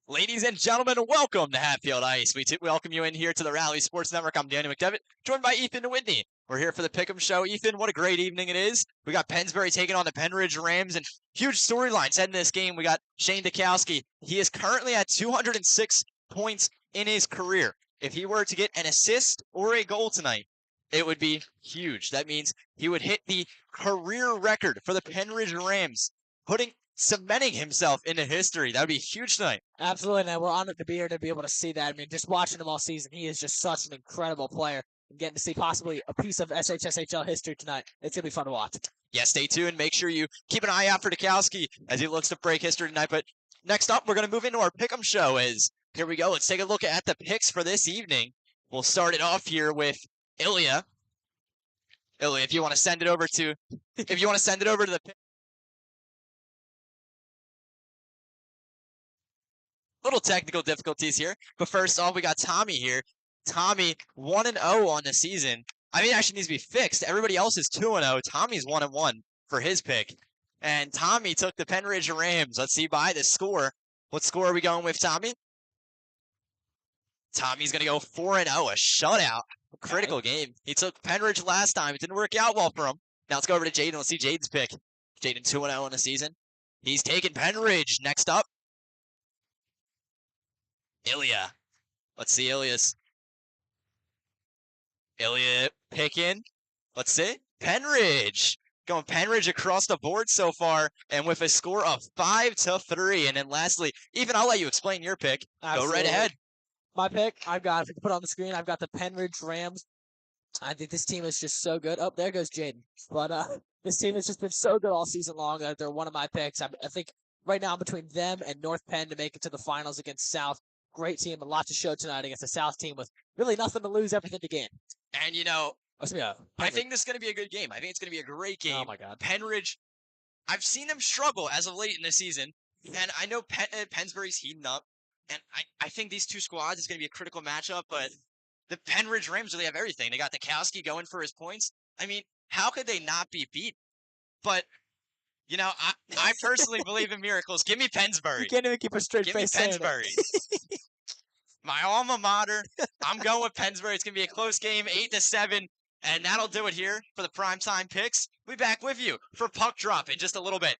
Ladies and gentlemen, welcome to Hatfield Ice. We welcome you in here to the Rally Sports Network. I'm Danny McDevitt, joined by Ethan Whitney. We're here for the Pick'em Show. Ethan, what a great evening it is. We got Pennsbury taking on the Pennridge Rams, and huge storylines heading this game. We got Shane Dukowski. He is currently at 206 points in his career. If he were to get an assist or a goal tonight, it would be huge. That means he would hit the career record for the Pennridge Rams, cementing himself into history. That would be huge tonight. Absolutely, and we're honored to be here to be able to see that. I mean, just watching him all season, he is just such an incredible player. And getting to see possibly a piece of SHSHL history tonight, it's going to be fun to watch. Yeah, stay tuned. Make sure you keep an eye out for Dukowski as he looks to break history tonight. But next up, we're going to move into our Pick'em Show. Here we go. Let's take a look at the picks for this evening. We'll start it off here with Ilya. Ilya, if you want to send it over to the pick. Little technical difficulties here, but first off, we got Tommy here. Tommy 1-0 on the season. I mean, it actually needs to be fixed. Everybody else is 2-0. Tommy's 1-1 for his pick, and Tommy took the Pennridge Rams. Let's see by the score. What score are we going with, Tommy? Tommy's gonna go 4-0, a shutout, a critical game. He took Pennridge last time. It didn't work out well for him. Now let's go over to Jaden. Let's see Jaden's pick. Jaden 2-0 on the season. He's taking Pennridge. Next up, Ilya. Let's see Ilya picking. Let's see. Pennridge. Going Pennridge across the board so far, and with a score of 5-3. And then lastly, Ethan, I'll let you explain your pick. Absolutely. Go right ahead. My pick, if you put it on the screen, I've got the Pennridge Rams. I think this team is just so good. Oh, there goes Jaden. But this team has just been so good all season long. They're one of my picks. I think right now I'm between them and North Penn to make it to the finals against South. Great team, a lot to show tonight against a South team with really nothing to lose, everything to gain. And, I think this is going to be a good game. I think it's going to be a great game. Oh, my God. Pennridge, I've seen them struggle as of late in the season, and I know Pennsbury's heating up, and I think these two squads is going to be a critical matchup, but the Pennridge Rams really have everything. They got Dukowski going for his points. I mean, how could they not be beat? But I personally believe in miracles. Give me Pennsbury. You can't even keep a straight face. Give me Pennsbury. My alma mater. I'm going with Pennsbury. It's going to be a close game, 8-7. And that'll do it here for the primetime picks. We'll be back with you for Puck Drop in just a little bit.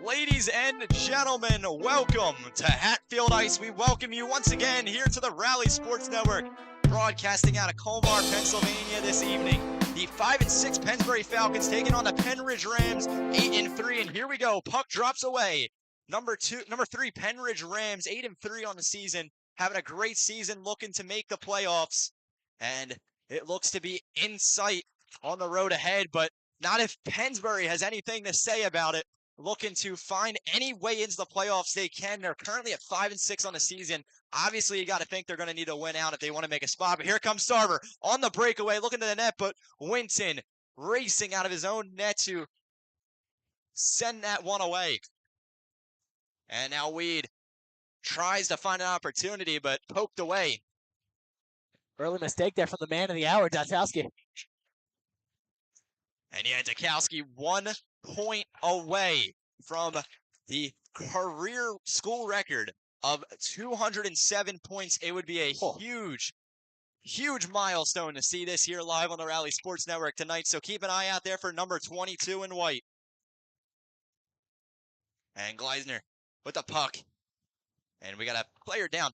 Ladies and gentlemen, welcome to Hatfield Ice. We welcome you once again here to the Rally Sports Network, broadcasting out of Colmar, Pennsylvania this evening. The 5-6 Pennsbury Falcons taking on the Pennridge Rams, 8-3, and here we go. Puck drops away. Number 3 Pennridge Rams, 8-3 on the season, having a great season, looking to make the playoffs, and it looks to be in sight on the road ahead, but not if Pennsbury has anything to say about it. looking to find any way into the playoffs they can. They're currently at 5-6 on the season. Obviously, you got to think they're going to need a win out if they want to make a spot. But here comes Sarver on the breakaway, looking to the net, but Winton racing out of his own net to send that one away. And now Weed tries to find an opportunity, but poked away. Early mistake there from the man of the hour, Dachowski. And yeah, Dachowski 1 point away from the career school record of 207 points. It would be a huge milestone to see this here live on the Rally Sports Network tonight. So keep an eye out there for number 22 in white. And Gleisner with the puck. And we got a player down.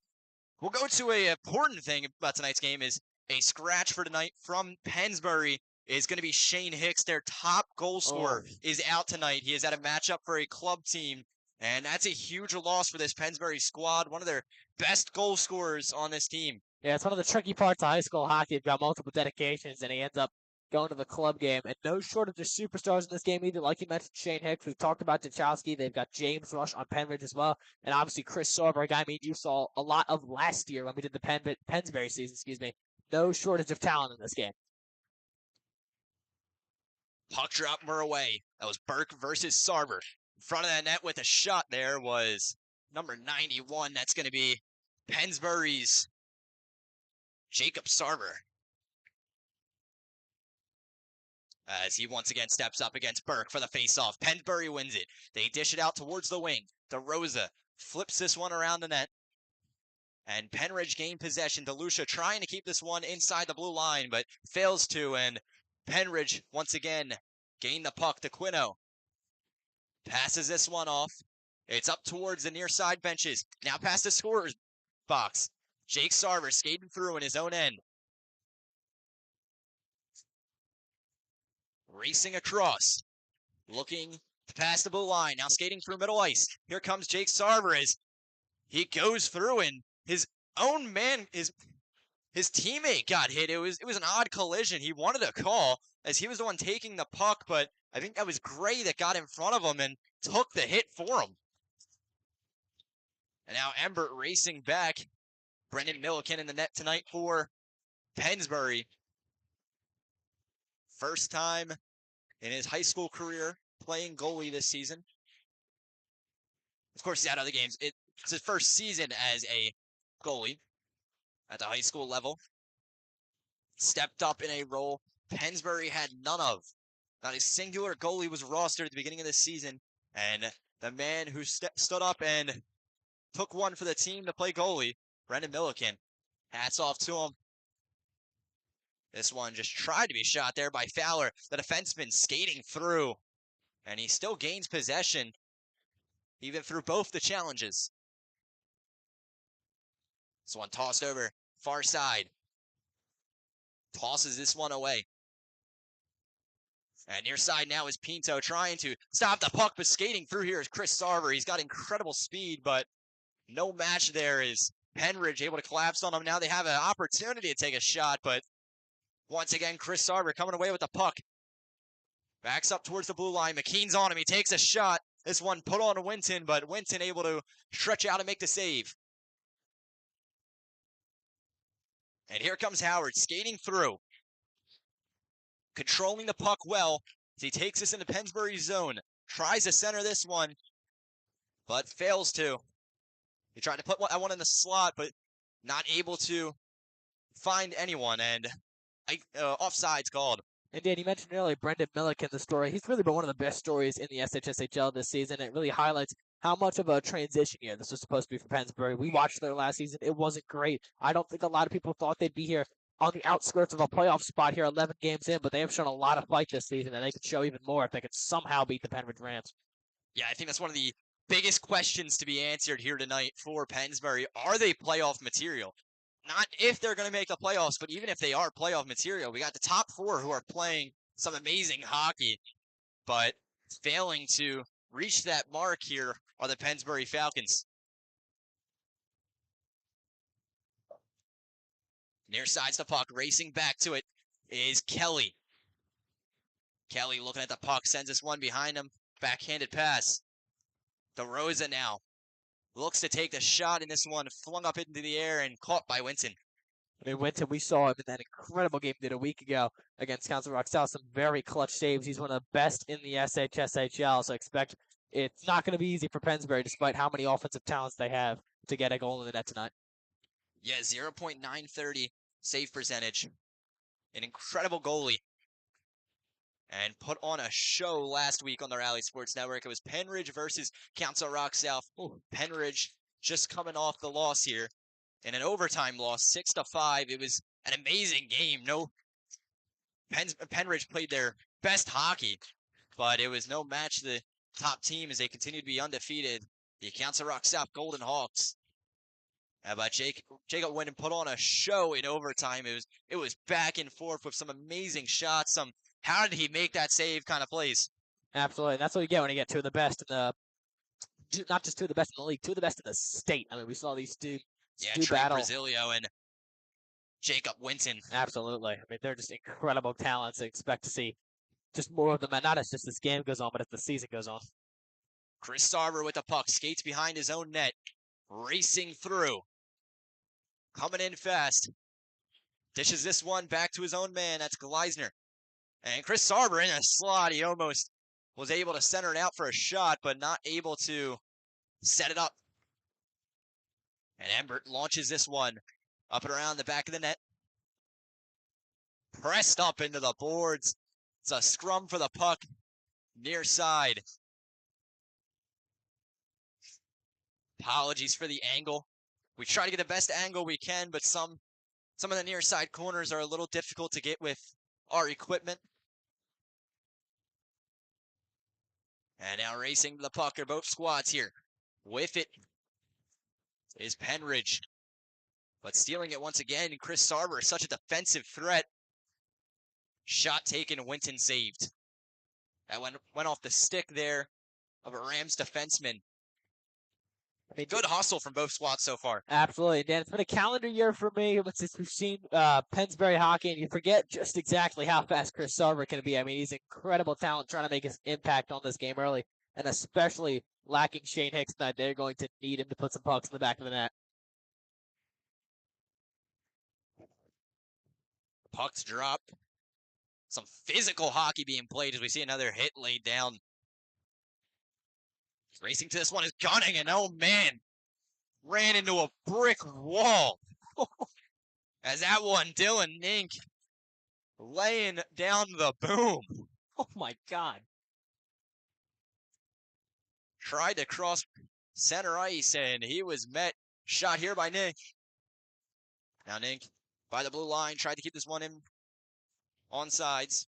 We'll go to an important thing about tonight's game is a scratch for tonight from Pennsbury is going to be Shane Hicks. Their top goal scorer is out tonight. He is at a matchup for a club team, and that's a huge loss for this Pennsbury squad. One of their best goal scorers on this team. Yeah, it's one of the tricky parts of high school hockey. You've got multiple dedications, and he ends up going to the club game. And no shortage of superstars in this game either. Like you mentioned, Shane Hicks. We've talked about Dachowski. They've got James Rush on Pennridge as well. And obviously Chris Sarver, a guy you saw a lot of last year when we did the Pennsbury season, No shortage of talent in this game. Puck drop away. That was Burke versus Sarver. In front of that net with a shot there was number 91. That's going to be Pennsbury's Jacob Sarver. As he once again steps up against Burke for the faceoff. Pennsbury wins it. They dish it out towards the wing. DeRosa flips this one around the net. And Pennridge gained possession. DeLucia trying to keep this one inside the blue line, but fails to. And Pennridge once again gained the puck to Quino. Passes this one off. It's up towards the near side benches. Now past the scorer's box. Jake Sarver skating through in his own end. Racing across. Looking to pass the blue line. Now skating through middle ice. Here comes Jake Sarver as he goes through and his own man, his teammate got hit. It was an odd collision. He wanted a call as he was the one taking the puck, but I think that was Gray that got in front of him and took the hit for him. And now Embert racing back. Brendan Milliken in the net tonight for Pennsbury. First time in his high school career playing goalie this season. Of course, he's had other games. It's his first season as a goalie at the high school level. Stepped up in a role Pennsbury had none of. Not a singular goalie was rostered at the beginning of this season. And the man who stood up and took one for the team to play goalie, Brendan Milliken. Hats off to him. This one just tried to be shot there by Fowler. The defenseman skating through. And he still gains possession, even through both the challenges. This one tossed over, far side. Tosses this one away. And near side now is Pinto trying to stop the puck, but skating through here is Chris Sarver. He's got incredible speed, but no match there is Pennridge able to collapse on him. Now they have an opportunity to take a shot, but once again, Chris Sarver coming away with the puck. Backs up towards the blue line. McKean's on him. He takes a shot. This one put on Winton, but Winton able to stretch out and make the save. And here comes Howard skating through. Controlling the puck well as he takes this into Pennsbury's zone. Tries to center this one, but fails to. He tried to put one in the slot, but not able to find anyone, and offside's called. And Dan, you mentioned earlier Brendan Milliken, the story. He's really been one of the best stories in the SHSHL this season. It really highlights how much of a transition year this was supposed to be for Pennsbury. We watched their last season. It wasn't great. I don't think a lot of people thought they'd be here on the outskirts of a playoff spot here 11 games in, but they have shown a lot of fight this season, and they could show even more if they could somehow beat the Pennridge Rams. Yeah, I think that's one of the biggest questions to be answered here tonight for Pennsbury. Are they playoff material? Not if they're going to make the playoffs, but even if they are playoff material, we got the top four who are playing some amazing hockey, but failing to reach that mark here are the Pennsbury Falcons. Near side's the puck, racing back to it is Kelly. Kelly looking at the puck, sends this one behind him. Backhanded pass. DeRosa now looks to take the shot in this one, flung up into the air and caught by Winton. I mean, Winton, we saw him in that incredible game he did a week ago against Council Rock South. Some very clutch saves. He's one of the best in the SHSHL, so expect it's not going to be easy for Pennsbury, despite how many offensive talents they have, to get a goal in the net tonight. Yeah, 0.930 save percentage. An incredible goalie. And put on a show last week on the Rally Sports Network. It was Pennridge versus Council Rock South. Ooh, Pennridge just coming off the loss here. In an overtime loss, 6-5. It was an amazing game. Pennridge played their best hockey, but it was no match to the top team as they continue to be undefeated. The Council Rock South Golden Hawks. How about Jacob Wyndham put on a show in overtime. It was back and forth with some amazing shots. How did he make that save kind of plays? Absolutely. That's what you get when you get two of the best in the, not just two of the best in the league, two of the best in the state. I mean, we saw these two. Yeah, Trey Brasilio and Jacob Winton. Absolutely. I mean, they're just incredible talents. I expect to see just more of them, and not as just this game goes on, but as the season goes on. Chris Sarver with the puck, skates behind his own net, racing through. Coming in fast. Dishes this one back to his own man. That's Gleisner. And Chris Sarver in a slot. He almost was able to center it out for a shot, but not able to set it up. And Embert launches this one up and around the back of the net. Pressed up into the boards. It's a scrum for the puck near side. Apologies for the angle. We try to get the best angle we can, but some of the near side corners are a little difficult to get with our equipment. And now racing to the puck are both squads here. With it is Pennridge. But stealing it once again, Chris Sarver is such a defensive threat. Shot taken, Winton saved. That went off the stick there of a Rams defenseman. I mean, good hustle from both squads so far. Absolutely, Dan. It's been a calendar year for me since we've seen Pennsbury hockey, and you forget just exactly how fast Chris Sarver can be. I mean, he's incredible talent trying to make his impact on this game early, and especially lacking Shane Hicks tonight. They're going to need him to put some pucks in the back of the net. Pucks drop. Some physical hockey being played as we see another hit laid down. Racing to this one is Gunning, and oh man, ran into a brick wall. As that one, Dylan Nink laying down the boom. Oh my God. Tried to cross center ice, and he was met. Shot here by Nink. Now Nink by the blue line, tried to keep this one in on sides.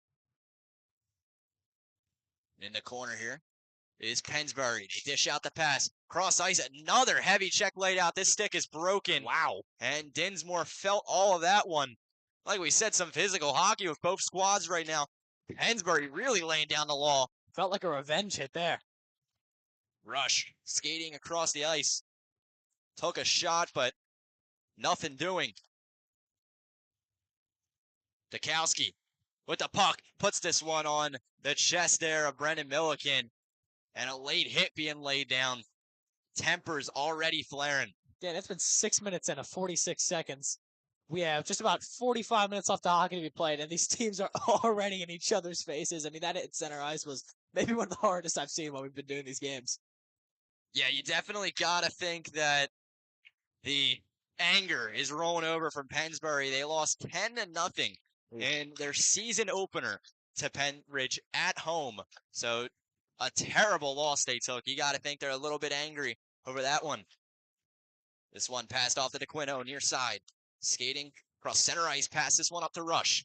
In the corner here is Pennsbury. They dish out the pass. Cross ice, another heavy check laid out. This stick is broken. Wow. And Dinsmore felt all of that one. Like we said, some physical hockey with both squads right now. Pennsbury really laying down the law. Felt like a revenge hit there. Rush skating across the ice. Took a shot, but nothing doing. Dukowski with the puck, puts this one on the chest there of Brendan Milliken. And a late hit being laid down. Tempers already flaring. Dan, it's been 6 minutes and 46 seconds. We have just about 45 minutes left of hockey to be played, and these teams are already in each other's faces. I mean, that hit center ice was maybe one of the hardest I've seen while we've been doing these games. Yeah, you definitely got to think that the anger is rolling over from Pennsbury. They lost 10-0 in their season opener to Pennridge at home. So a terrible loss they took. You got to think they're a little bit angry over that one. This one passed off to DeQuino near side. Skating across center ice, pass this one up to Rush.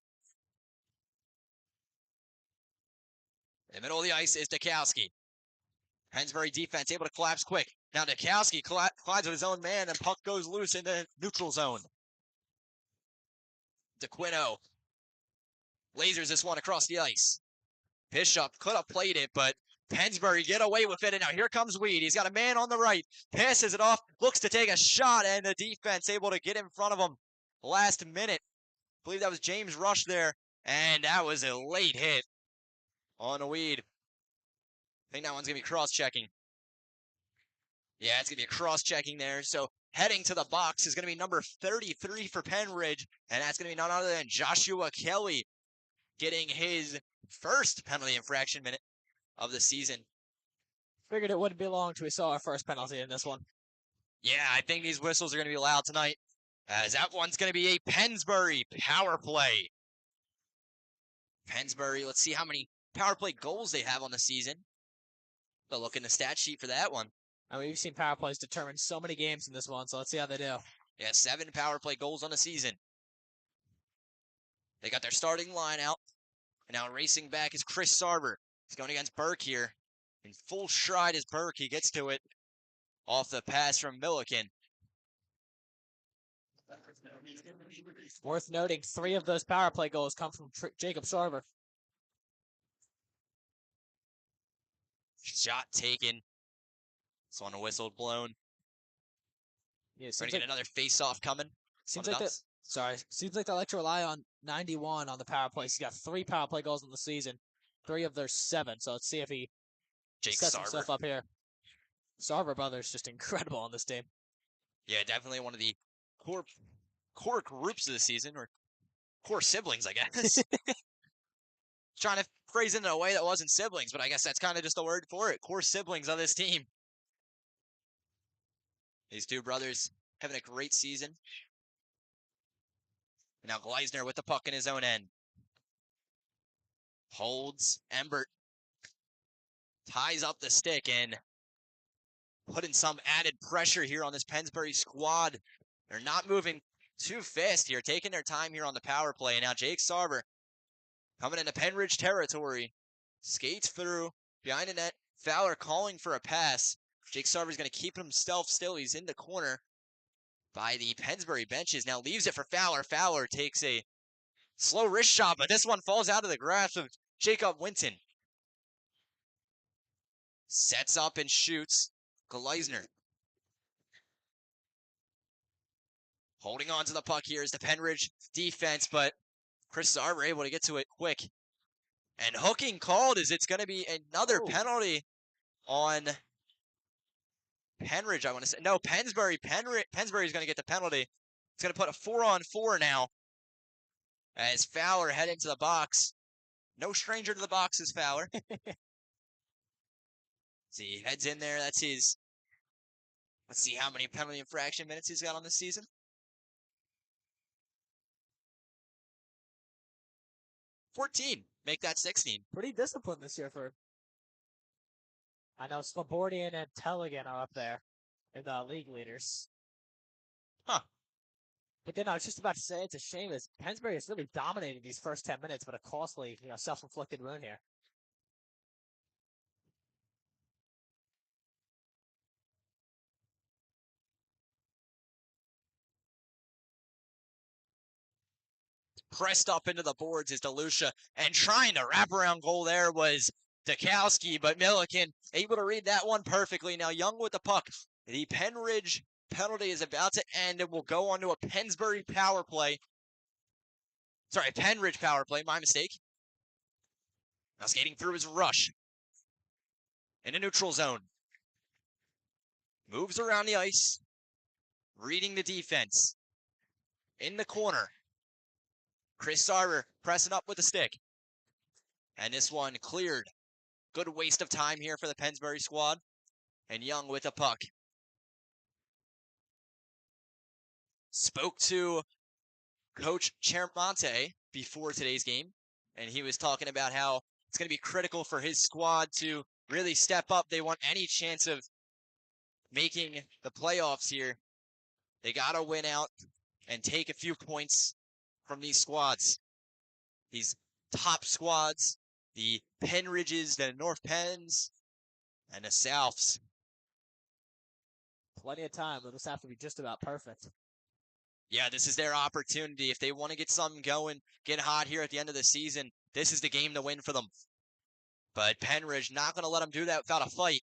In the middle of the ice is Dukowski. Pennsbury defense able to collapse quick. Now Dukowski collides with his own man, and puck goes loose in the neutral zone. DeQuino lasers this one across the ice. Bishop could have played it, but Pennsbury get away with it, and now here comes Weed. He's got a man on the right, passes it off, looks to take a shot, and the defense able to get in front of him last minute. I believe that was James Rush there, and that was a late hit on Weed. I think that one's going to be cross-checking. Yeah, it's going to be a cross-checking there. So heading to the box is going to be number 33 for Pennridge, and that's going to be none other than Joshua Kelly getting his first penalty infraction minute of the season. Figured it wouldn't be long till we saw our first penalty in this one. Yeah, I think these whistles are going to be loud tonight, as that one's going to be a Pennsbury power play. Pennsbury, let's see how many power play goals they have on the season. But look in the stat sheet for that one. I mean, we've seen power plays determine so many games in this one, so let's see how they do. Yeah, 7 power play goals on the season. They got their starting line out. And now racing back is Chris Sarver. He's going against Burke here. In full stride is Burke. He gets to it off the pass from Milliken. Worth noting, 3 of those power play goals come from Jacob Sarver. Shot taken. This one a whistle blown. Yeah, We're going to get another face-off coming. Seems like they like to rely on 91 on the power plays. He's got 3 power play goals in the season, 3 of their 7. So let's see if he sets himself up here. Sarver brothers just incredible on this team. Yeah, definitely one of the core groups of the season, or core siblings, I guess. Trying to phrase it in a way that wasn't siblings, but I guess that's kind of just a word for it. Core siblings of this team. These 2 brothers having a great season. And now Gleisner with the puck in his own end. Holds. Embert ties up the stick and putting some added pressure here on this Pennsbury squad. They're not moving too fast here, taking their time here on the power play. And now Jake Sarver coming into Pennridge territory. Skates through behind the net. Fowler calling for a pass. Jake Sarver's going to keep himself still. He's in the corner by the Pennsbury benches. Now leaves it for Fowler. Fowler takes a slow wrist shot, but this one falls out of the grasp of Jacob Winton. Sets up and shoots. Gleisner. Holding on to the puck here is the Pennridge defense, but Chris Sarver able to get to it quick. And hooking called as it's going to be another penalty on Pennridge, I want to say. No, Pennsbury. Pennsbury's going to get the penalty. It's going to put a 4-on-4 now as Fowler head into the box. No stranger to the box is Fowler. See, he heads in there. That's his. Let's see how many penalty infraction minutes he's got on this season. 14. Make that 16. Pretty disciplined this year for. I know Slobodan and Teligan are up there in the league leaders. Huh. But then I was just about to say it's a shame as Pennsbury has really dominated these first 10 minutes, but a costly, self-inflicted wound here. Pressed up into the boards is DeLucia, and trying to wrap around goal there was Dukowski, but Milliken able to read that one perfectly. Now Young with the puck. The Pennridge penalty is about to end, and we'll go on to a Pennsbury power play. Sorry, Pennridge power play, my mistake. Now skating through his rush. In a neutral zone. Moves around the ice. Reading the defense. In the corner. Chris Sarver pressing up with the stick. And this one cleared. Good waste of time here for the Pennsbury squad. And Young with the puck. Spoke to Coach Chermonte before today's game. And he was talking about how it's going to be critical for his squad to really step up. They want any chance of making the playoffs here. They got to win out and take a few points from these squads. These top squads, the Pennridges, the North Penns, and the Souths. Plenty of time. It'll just have to be just about perfect. Yeah, this is their opportunity. If they want to get something going, get hot here at the end of the season, this is the game to win for them. But Pennridge not going to let them do that without a fight.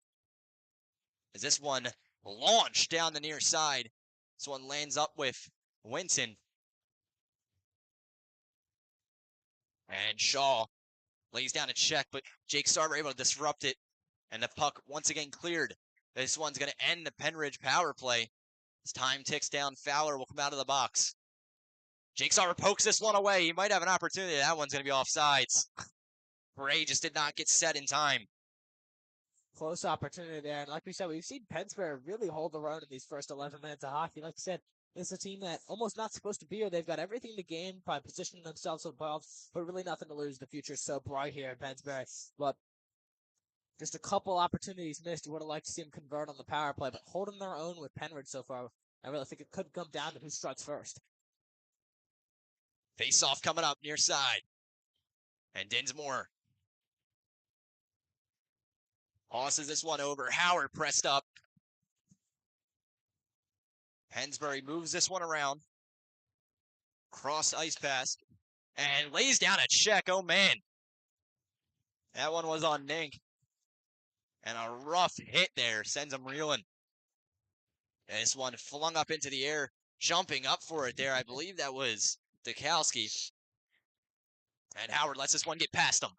As this one launched down the near side. This one lands up with Winton. And Shaw lays down a check, but Jake Sarver able to disrupt it And the puck once again cleared. This one's going to end the Pennridge power play. As time ticks down, Fowler will come out of the box. Jake Sarver pokes this one away. He might have an opportunity. That one's going to be offsides. Bray just did not get set in time. Close opportunity there. And like we said, we've seen Pennsbury really hold the road in these first 11 minutes of hockey. Like you said, it's a team that almost not supposed to be here. They've got everything to gain by positioning themselves for the playoffs, but really nothing to lose. The future's so bright here in Pennsbury. But just a couple opportunities missed. You would have liked to see them convert on the power play, but holding their own with Pennridge so far. I really think it could come down to who strikes first. Face-off coming up near side. And Dinsmore tosses this one over. Howard pressed up. Pennsbury moves this one around. Cross ice pass. And lays down a check. Oh, man. That one was on Nink. And a rough hit there sends him reeling. And this one flung up into the air. Jumping up for it there. I believe that was Dukowski. And Howard lets this one get past him.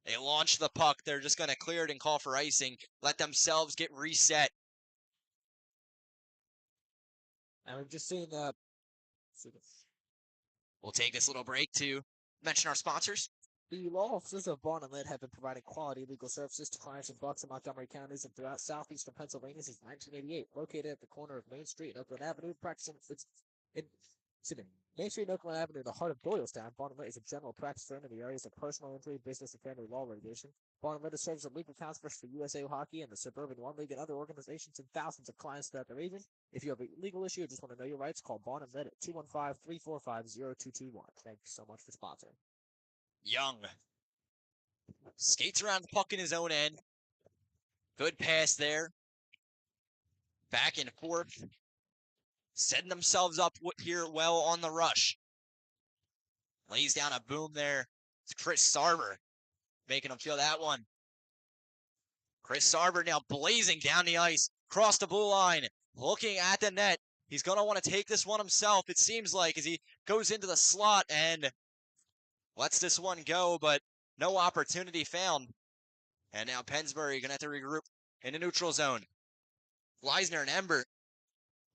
They launch the puck. They're just going to clear it and call for icing. Let themselves get reset. And we've just seen We'll take this little break to mention our sponsors. the law offices of Barn & Litt have been providing quality legal services to clients in Bucks and Montgomery counties and throughout southeastern Pennsylvania since 1988. Located at the corner of Main Street and Oakland Avenue, practicing Main Street and Oakland Avenue, in the heart of Doylestown. Barn & Litt is a general practice firm in the areas of personal injury, business, and family law litigation. Barn & Litt serves as legal counsel for USA Hockey and the Suburban One League and other organizations and thousands of clients throughout the region. If you have a legal issue or just want to know your rights, call Barn & Litt at 215-345-0221. Thank you so much for sponsoring. Young skates around the puck in his own end. Good pass there. Back and forth. Setting themselves up here well on the rush. Lays down a boom there. It's Chris Sarver making him feel that one. Chris Sarver now blazing down the ice. Across the blue line. Looking at the net. He's going to want to take this one himself, it seems like, as he goes into the slot and lets this one go, but no opportunity found. And now Pennsbury going to have to regroup in the neutral zone. Gleisner and Ember.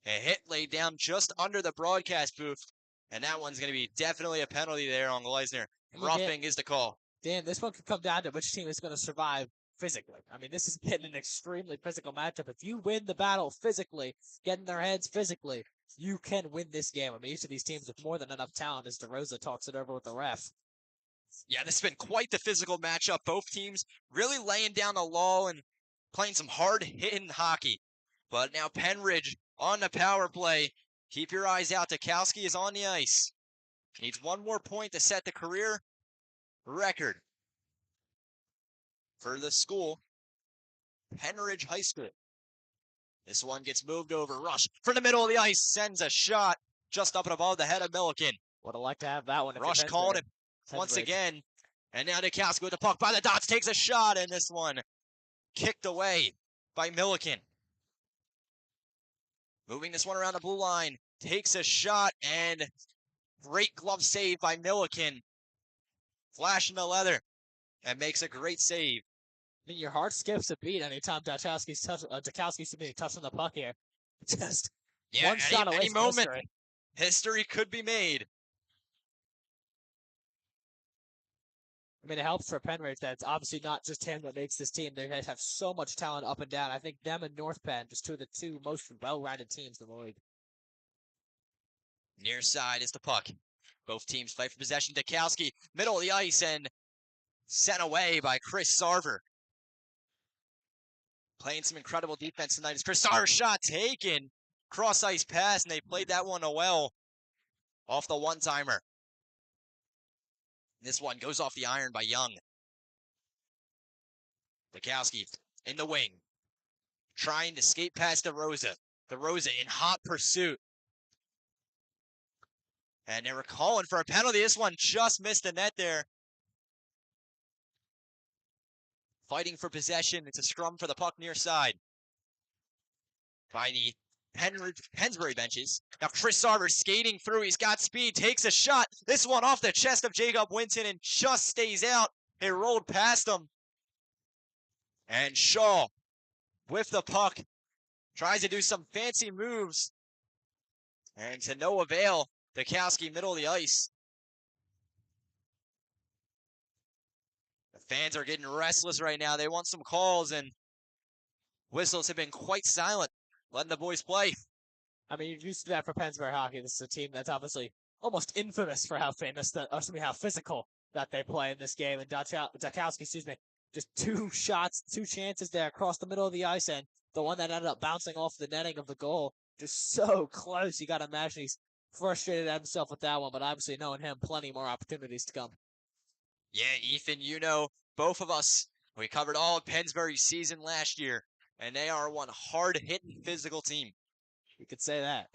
A hit laid down just under the broadcast booth. And that one's going to be definitely a penalty there on Gleisner. Roughing is the call. Dan, this one could come down to which team is going to survive physically. I mean, this has been an extremely physical matchup. If you win the battle physically, get in their heads physically, you can win this game. I mean, each of these teams with more than enough talent as DeRosa talks it over with the ref. Yeah, this has been quite the physical matchup. Both teams really laying down the law and playing some hard-hitting hockey. But now Pennridge on the power play. Keep your eyes out. Dukowski is on the ice. Needs one more point to set the career record for the school, Pennridge High School. This one gets moved over. Rush from the middle of the ice. Sends a shot just up and above the head of Milliken. Would have liked to have that one. Rush called it once again. And now Dukowski with the puck by the dots. Takes a shot. And this one kicked away by Milliken. Moving this one around the blue line. Takes a shot. And great glove save by Milliken. Flashing the leather. And makes a great save. I mean, your heart skips a beat anytime Dukowski's touching the puck here. Just one shot away any from moment, history could be made. I mean, it helps for Pennridge that it's obviously not just him that makes this team. They guys have so much talent up and down. I think them and North Penn, just two of the two most well-rounded teams in the league. Near side is the puck. Both teams fight for possession. Dukowski, middle of the ice, and sent away by Chris Sarver. Playing some incredible defense tonight. It's Chris Sarver's shot taken. Cross-ice pass, and they played that one well off the one-timer. This one goes off the iron by Young. Dukowski in the wing. Trying to skate past DeRosa. DeRosa in hot pursuit. And they were calling for a penalty. This one just missed the net there. Fighting for possession. It's a scrum for the puck near side. By the Pennsbury benches. Now Chris Sarver skating through. He's got speed. Takes a shot. This one off the chest of Jacob Winton and just stays out. It rolled past him. And Shaw with the puck tries to do some fancy moves. And to no avail, Dukowski middle of the ice. The fans are getting restless right now. They want some calls, and whistles have been quite silent, letting the boys play. I mean, you're used to that for Pennsbury hockey. This is a team that's obviously almost infamous for how how physical that they play in this game. And Dukowski, just two shots, two chances there across the middle of the ice, and the one that ended up bouncing off the netting of the goal, just so close. You got to imagine he's frustrated at himself with that one, but obviously knowing him, plenty more opportunities to come. Yeah, Ethan, you know, both of us, we covered all of Pennsbury's season last year, and they are one hard-hitting physical team. You could say that.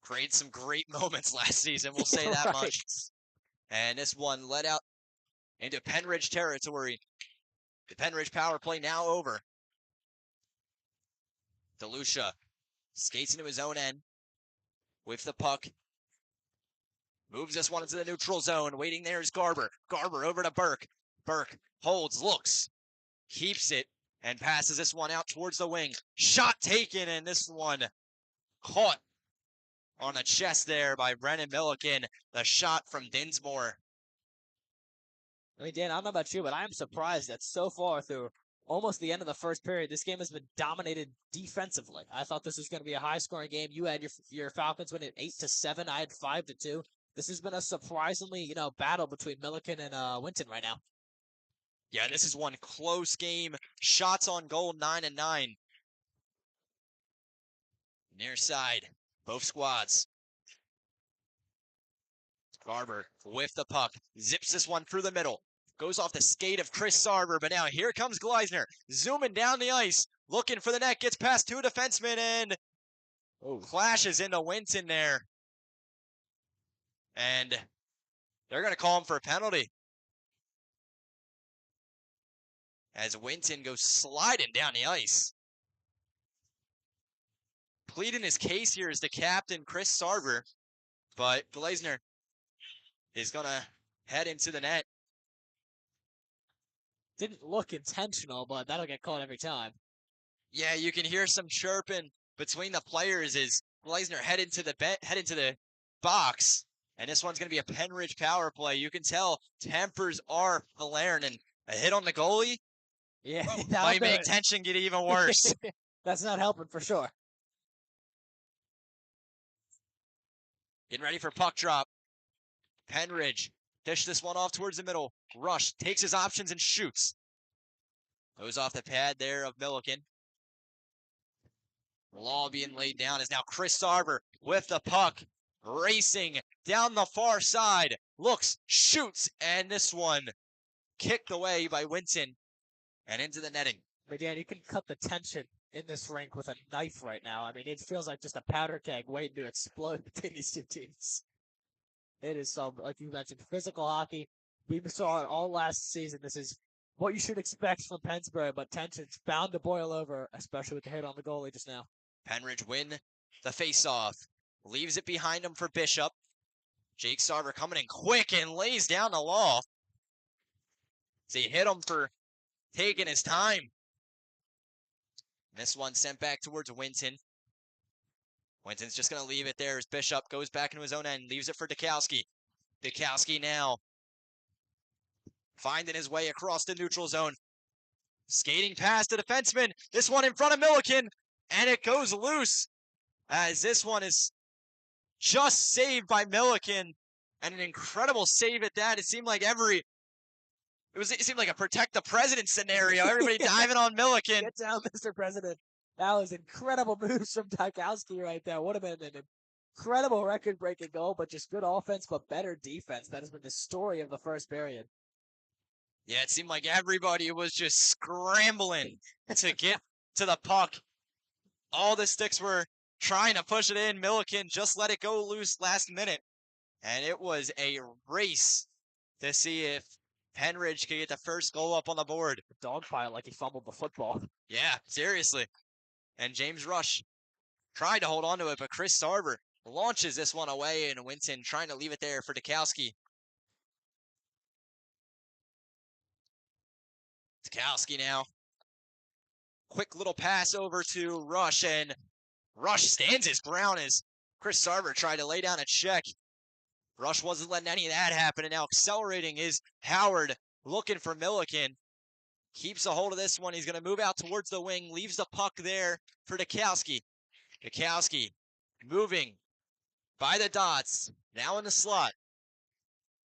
Created some great moments last season, we'll say that Right. much. And this one led out into Pennridge territory. The Pennridge power play now over. DeLucia skates into his own end with the puck. Moves this one into the neutral zone. Waiting there is Garber. Garber over to Burke. Burke holds, looks, keeps it, and passes this one out towards the wing. Shot taken, and this one caught on the chest there by Brennan Milliken. The shot from Dinsmore. I mean, Dan, I don't know about you, but I am surprised that so far through almost the end of the first period, this game has been dominated defensively. I thought this was going to be a high-scoring game. You had your Falcons winning 8-7. I had 5-2. This has been a surprisingly, battle between Milliken and Winton right now. Yeah, this is one close game. Shots on goal, 9-9. Near side, both squads. Garber with the puck, zips this one through the middle. Goes off the skate of Chris Sarver, but now here comes Gleisner, zooming down the ice, looking for the net, gets past two defensemen, and clashes into Winton there. And they're going to call him for a penalty. As Winton goes sliding down the ice. Pleading his case here is the captain, Chris Sarver, but Gleisner is going to head into the net. Didn't look intentional, but that'll get called every time. Yeah, you can hear some chirping between the players as Gleisner head into the box, and this one's going to be a Pennridge power play. You can tell tempers are flaring, and a hit on the goalie might make tension get even worse. That's not helping for sure. Getting ready for puck drop. Pennridge dish this one off towards the middle. Rush takes his options and shoots. Goes off the pad there of Milliken. Law being laid down is now Chris Sarver with the puck. Racing down the far side. Looks, shoots, and this one kicked away by Winton and into the netting. But Dan, you can cut the tension in this rink with a knife right now. I mean, it feels like just a powder keg waiting to explode between these two teams. It is some, like you mentioned, physical hockey. We saw it all last season. This is what you should expect from Pennsbury, but tension's bound to boil over, especially with the hit on the goalie just now. Pennridge win the face-off. Leaves it behind him for Bishop. Jake Sarver coming in quick and lays down the Law. So he hit him for taking his time. This one sent back towards Winton. Winton's just going to leave it there as Bishop goes back into his own end. Leaves it for Dukowski. Dukowski now finding his way across the neutral zone. Skating past the defenseman. This one in front of Milliken. And it goes loose as this one is just saved by Milliken. And an incredible save at that. It seemed like it seemed like a protect the president scenario. Everybody diving on Milliken. Get down, Mr. President. That was incredible moves from Dukowski right there. Would have been an incredible record-breaking goal, but just good offense, but better defense. That has been the story of the first period. Yeah, it seemed like everybody was just scrambling to get to the puck. All the sticks were trying to push it in. Milliken just let it go loose last minute. And it was a race to see if Pennridge could get the first goal up on the board. Dogpile like he fumbled the football. Yeah, seriously. And James Rush tried to hold on to it, but Chris Sarver launches this one away, and Winton trying to leave it there for Dukowski. Tukowski now. Quick little pass over to Rush, and Rush stands his ground as Chris Sarver tried to lay down a check. Rush wasn't letting any of that happen, and now accelerating is Howard, looking for Milliken. Keeps a hold of this one. He's going to move out towards the wing, leaves the puck there for Tukowski. Tukowski moving by the dots, now in the slot.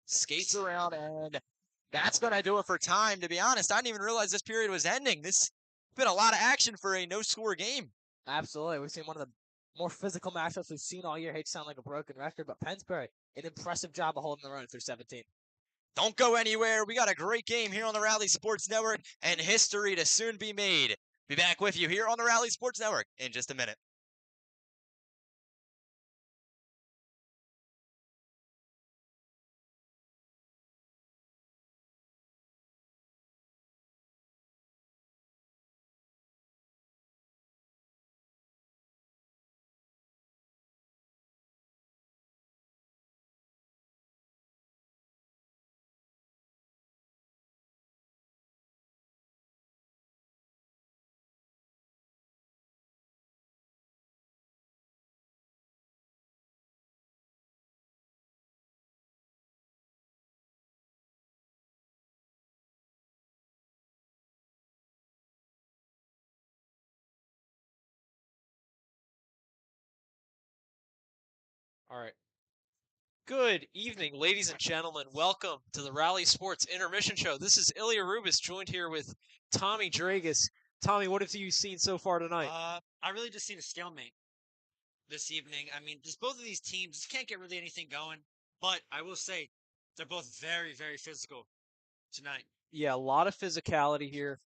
Skates around, and that's going to do it for time. To be honest, I didn't even realize this period was ending. This has been a lot of action for a no-score game. Absolutely. We've seen one of the more physical matchups we've seen all year. Hate to sound like a broken record, but Pennsbury, an impressive job of holding their own through 17. Don't go anywhere. We got a great game here on the Rally Sports Network and history to soon be made. Be back with you here on the Rally Sports Network in just a minute. All right. Good evening, ladies and gentlemen. Welcome to the Rally Sports Intermission Show. This is Ilya Rubis, joined here with Tommy Dragus. Tommy, what have you seen so far tonight? I really just seen a stalemate this evening. I mean, just both of these teams just can't get really anything going. But I will say, they're both very, very physical tonight. Yeah, a lot of physicality here.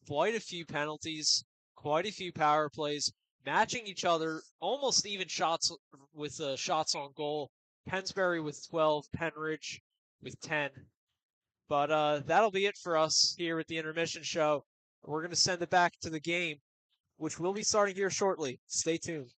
Quite a few penalties, quite a few power plays, matching each other, almost even shots with shots on goal. Pennsbury with 12, Pennridge with 10. But that'll be it for us here at the Intermission Show. We're going to send it back to the game, which will be starting here shortly. Stay tuned.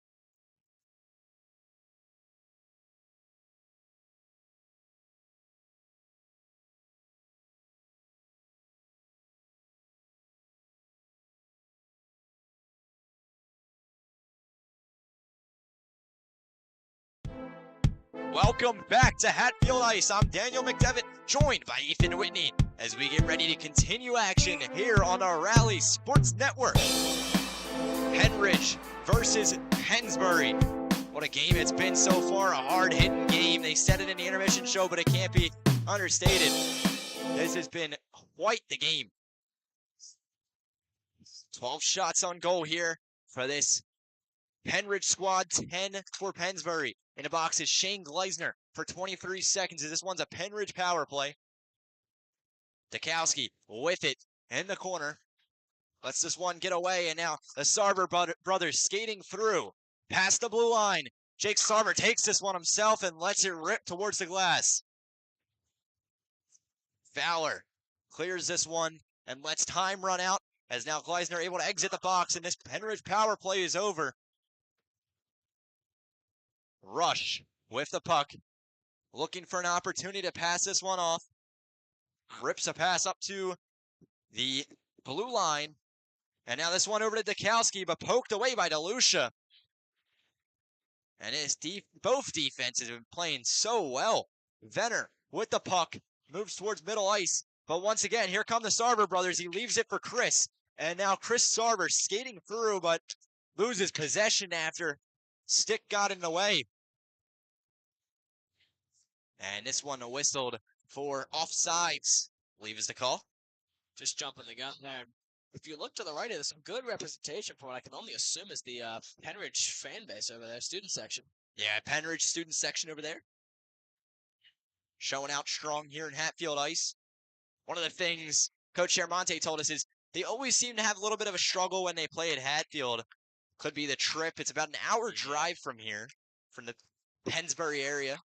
Welcome back to Hatfield Ice. I'm Daniel McDevitt, joined by Ethan Whitney, as we get ready to continue action here on our Rally Sports Network. Pennridge versus Pennsbury. What a game it's been so far, a hard-hitting game. They said it in the intermission show, but it can't be understated. This has been quite the game. 12 shots on goal here for this Pennridge squad, 10 for Pennsbury. In the box is Shane Gleisner for 23 seconds. This one's a Pennridge power play. Tukowski with it in the corner. Lets this one get away, and now the Sarver brothers skating through. Past the blue line. Jake Sarver takes this one himself and lets it rip towards the glass. Fowler clears this one and lets time run out, as now Gleisner able to exit the box, and this Pennridge power play is over. Rush with the puck, looking for an opportunity to pass this one off. Rips a pass up to the blue line. And now this one over to Tukowski, but poked away by DeLucia. And both defenses have been playing so well. Venner with the puck, moves towards middle ice. But once again, here come the Sarver brothers. He leaves it for Chris. And now Chris Sarver skating through, but loses possession after stick got in the way. And this one whistled for offsides. I believe is the call. Just jumping the gun there. If you look to the right, there's some good representation for what I can only assume is the Pennridge fan base over there, student section. Yeah, Pennridge student section over there. Showing out strong here in Hatfield Ice. One of the things Coach Chermonte told us is they always seem to have a little bit of a struggle when they play at Hatfield. Could be the trip. It's about an hour drive from here, from the Pennsbury area.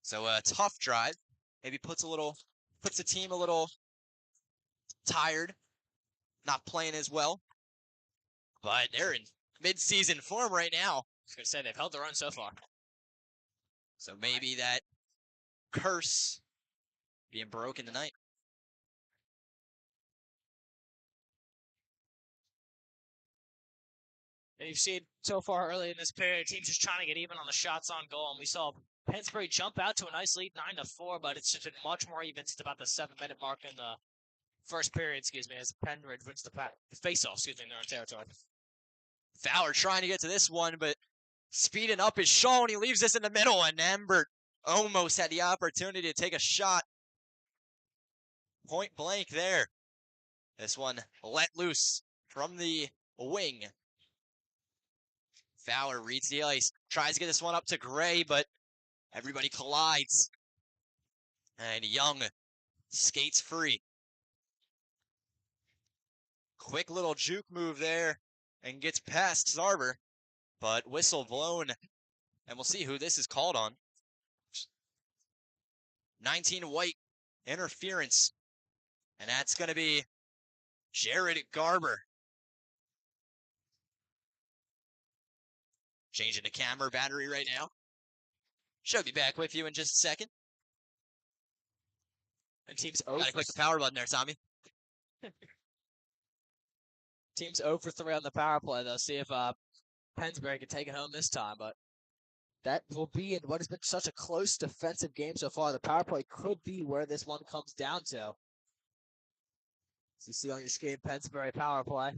So a tough drive. Maybe puts the team a little tired, not playing as well. But they're in mid-season form right now. I was going to say, they've held their own so far. So maybe that curse being broken tonight. And you've seen so far early in this period, teams just trying to get even on the shots on goal. And we saw Pennsbury jump out to a nice lead, 9-4, but it's just been much more even since about the 7-minute mark in the first period, as Pennridge wins the face-off, in their own territory. Fowler trying to get to this one, but speeding up is shown. He leaves this in the middle, and Embert almost had the opportunity to take a shot. Point blank there. This one let loose from the wing. Fowler reads the ice, tries to get this one up to Gray, but everybody collides. And Young skates free. Quick little juke move there and gets past Sarver, but whistle blown, and we'll see who this is called on. 19 white interference, and that's going to be Jared Garber. Changing the camera battery right now. Should be back with you in just a second. And team's Gotta click the power button there, Tommy. Team's 0 for 3 on the power play, though. See if Pennsbury can take it home this time, but that will be in what has been such a close defensive game so far. The power play could be where this one comes down to. As you see on your screen, Pennsbury power play.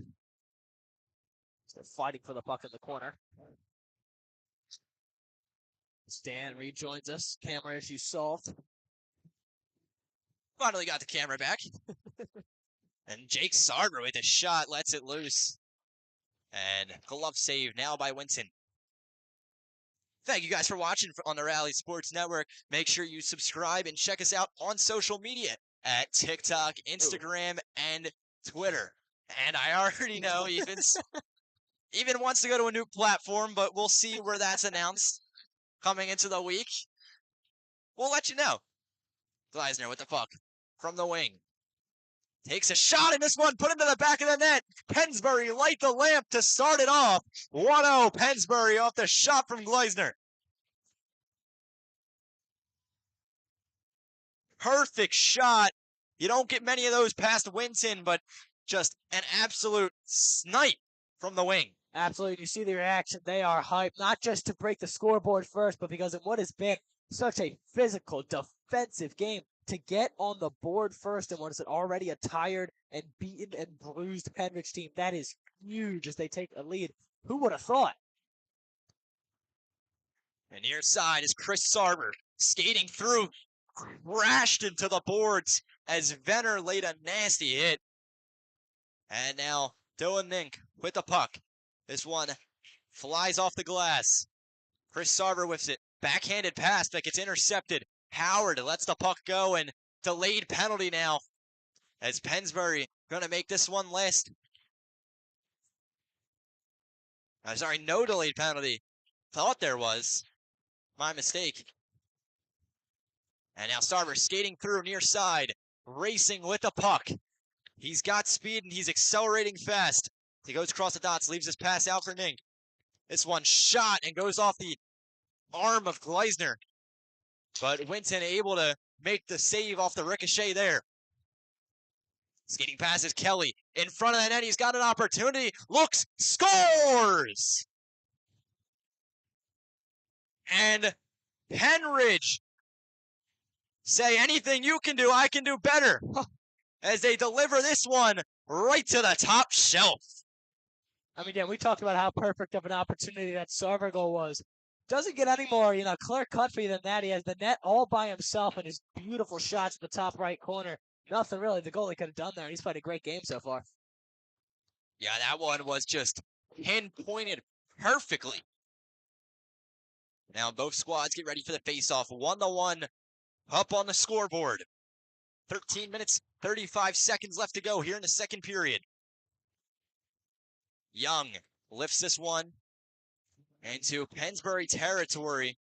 They're fighting for the puck in the corner. Stan rejoins us. Camera issue solved. Finally got the camera back. And Jake Sarver with a shot lets it loose. And glove save now by Winton. Thank you guys for watching on the Rally Sports Network. Make sure you subscribe and check us out on social media at TikTok, Instagram, and Twitter. And I already know even wants to go to a new platform, but we'll see where that's announced coming into the week. We'll let you know. Gleisner with the puck from the wing. Takes a shot in this one, put into the back of the net. Pennsbury light the lamp to start it off. 1-0 Pennsbury off the shot from Gleisner. Perfect shot. You don't get many of those past Winton, but just an absolute snipe from the wing. Absolutely. You see the reaction. They are hyped, not just to break the scoreboard first, but because of what has been such a physical, defensive game. To get on the board first and what is it already a tired and beaten and bruised Pennridge team, that is huge as they take a lead. Who would have thought? And near side is Chris Sarver skating through, crashed into the boards as Venner laid a nasty hit. And now Dylan Nink with the puck. This one flies off the glass. Chris Sarver whiffs it. Backhanded pass that gets intercepted. Howard lets the puck go, and delayed penalty now as Pennsbury going to make this one last. No delayed penalty. Thought there was. My mistake. And now Sarver skating through near side, racing with the puck. He's got speed and he's accelerating fast. He goes across the dots, leaves his pass out for Nink. This one shot and goes off the arm of Gleisner. But Winton able to make the save off the ricochet there. Skating past is Kelly. In front of the net, he's got an opportunity. Looks, scores! And Pennridge say anything you can do, I can do better. As they deliver this one right to the top shelf. I mean, yeah, we talked about how perfect of an opportunity that Sarver goal was. Doesn't get any more, clear cut for you than that. He has the net all by himself and his beautiful shots in the top right corner. Nothing really the goalie could have done there. He's played a great game so far. Yeah, that one was just pinpointed perfectly. Now both squads get ready for the face-off. 1-1 up on the scoreboard. 13 minutes, 35 seconds left to go here in the second period. Young lifts this one into Pennsbury territory.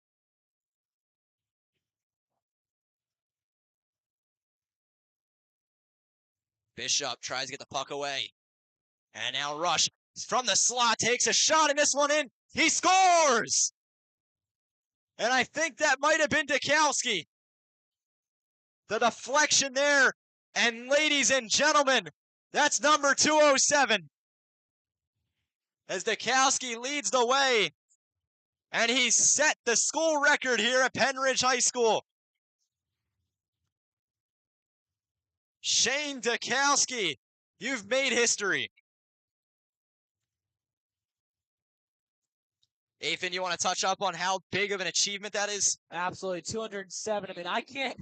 Bishop tries to get the puck away. And now Rush from the slot takes a shot and this one in. He scores! And I think that might have been Dukowski. The deflection there. And ladies and gentlemen, that's number 207. as Dukowski leads the way. And he set the school record here at Pennridge High School. Shane Dukowski, you've made history. Ethan, you want to touch up on how big of an achievement that is? Absolutely, 207. I mean, I can't.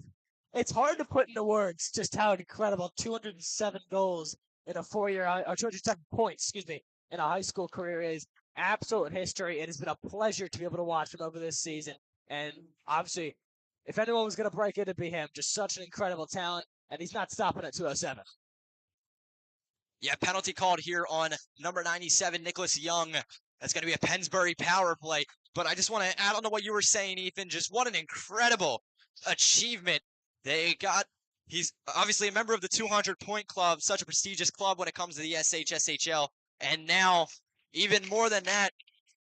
It's hard to put into words just how incredible 207 goals in a 4-year, or 207 points, excuse me, in a high school career is. Absolute history. It has been a pleasure to be able to watch him over this season. And obviously, if anyone was going to break it, it'd be him. Just such an incredible talent, and he's not stopping at 207. Yeah, penalty called here on number 97, Nicholas Young. That's going to be a Pennsbury power play. But I just want to add on to what you were saying, Ethan. Just what an incredible achievement they got. He's obviously a member of the 200-point club, such a prestigious club when it comes to the SHSHL. And now, even more than that,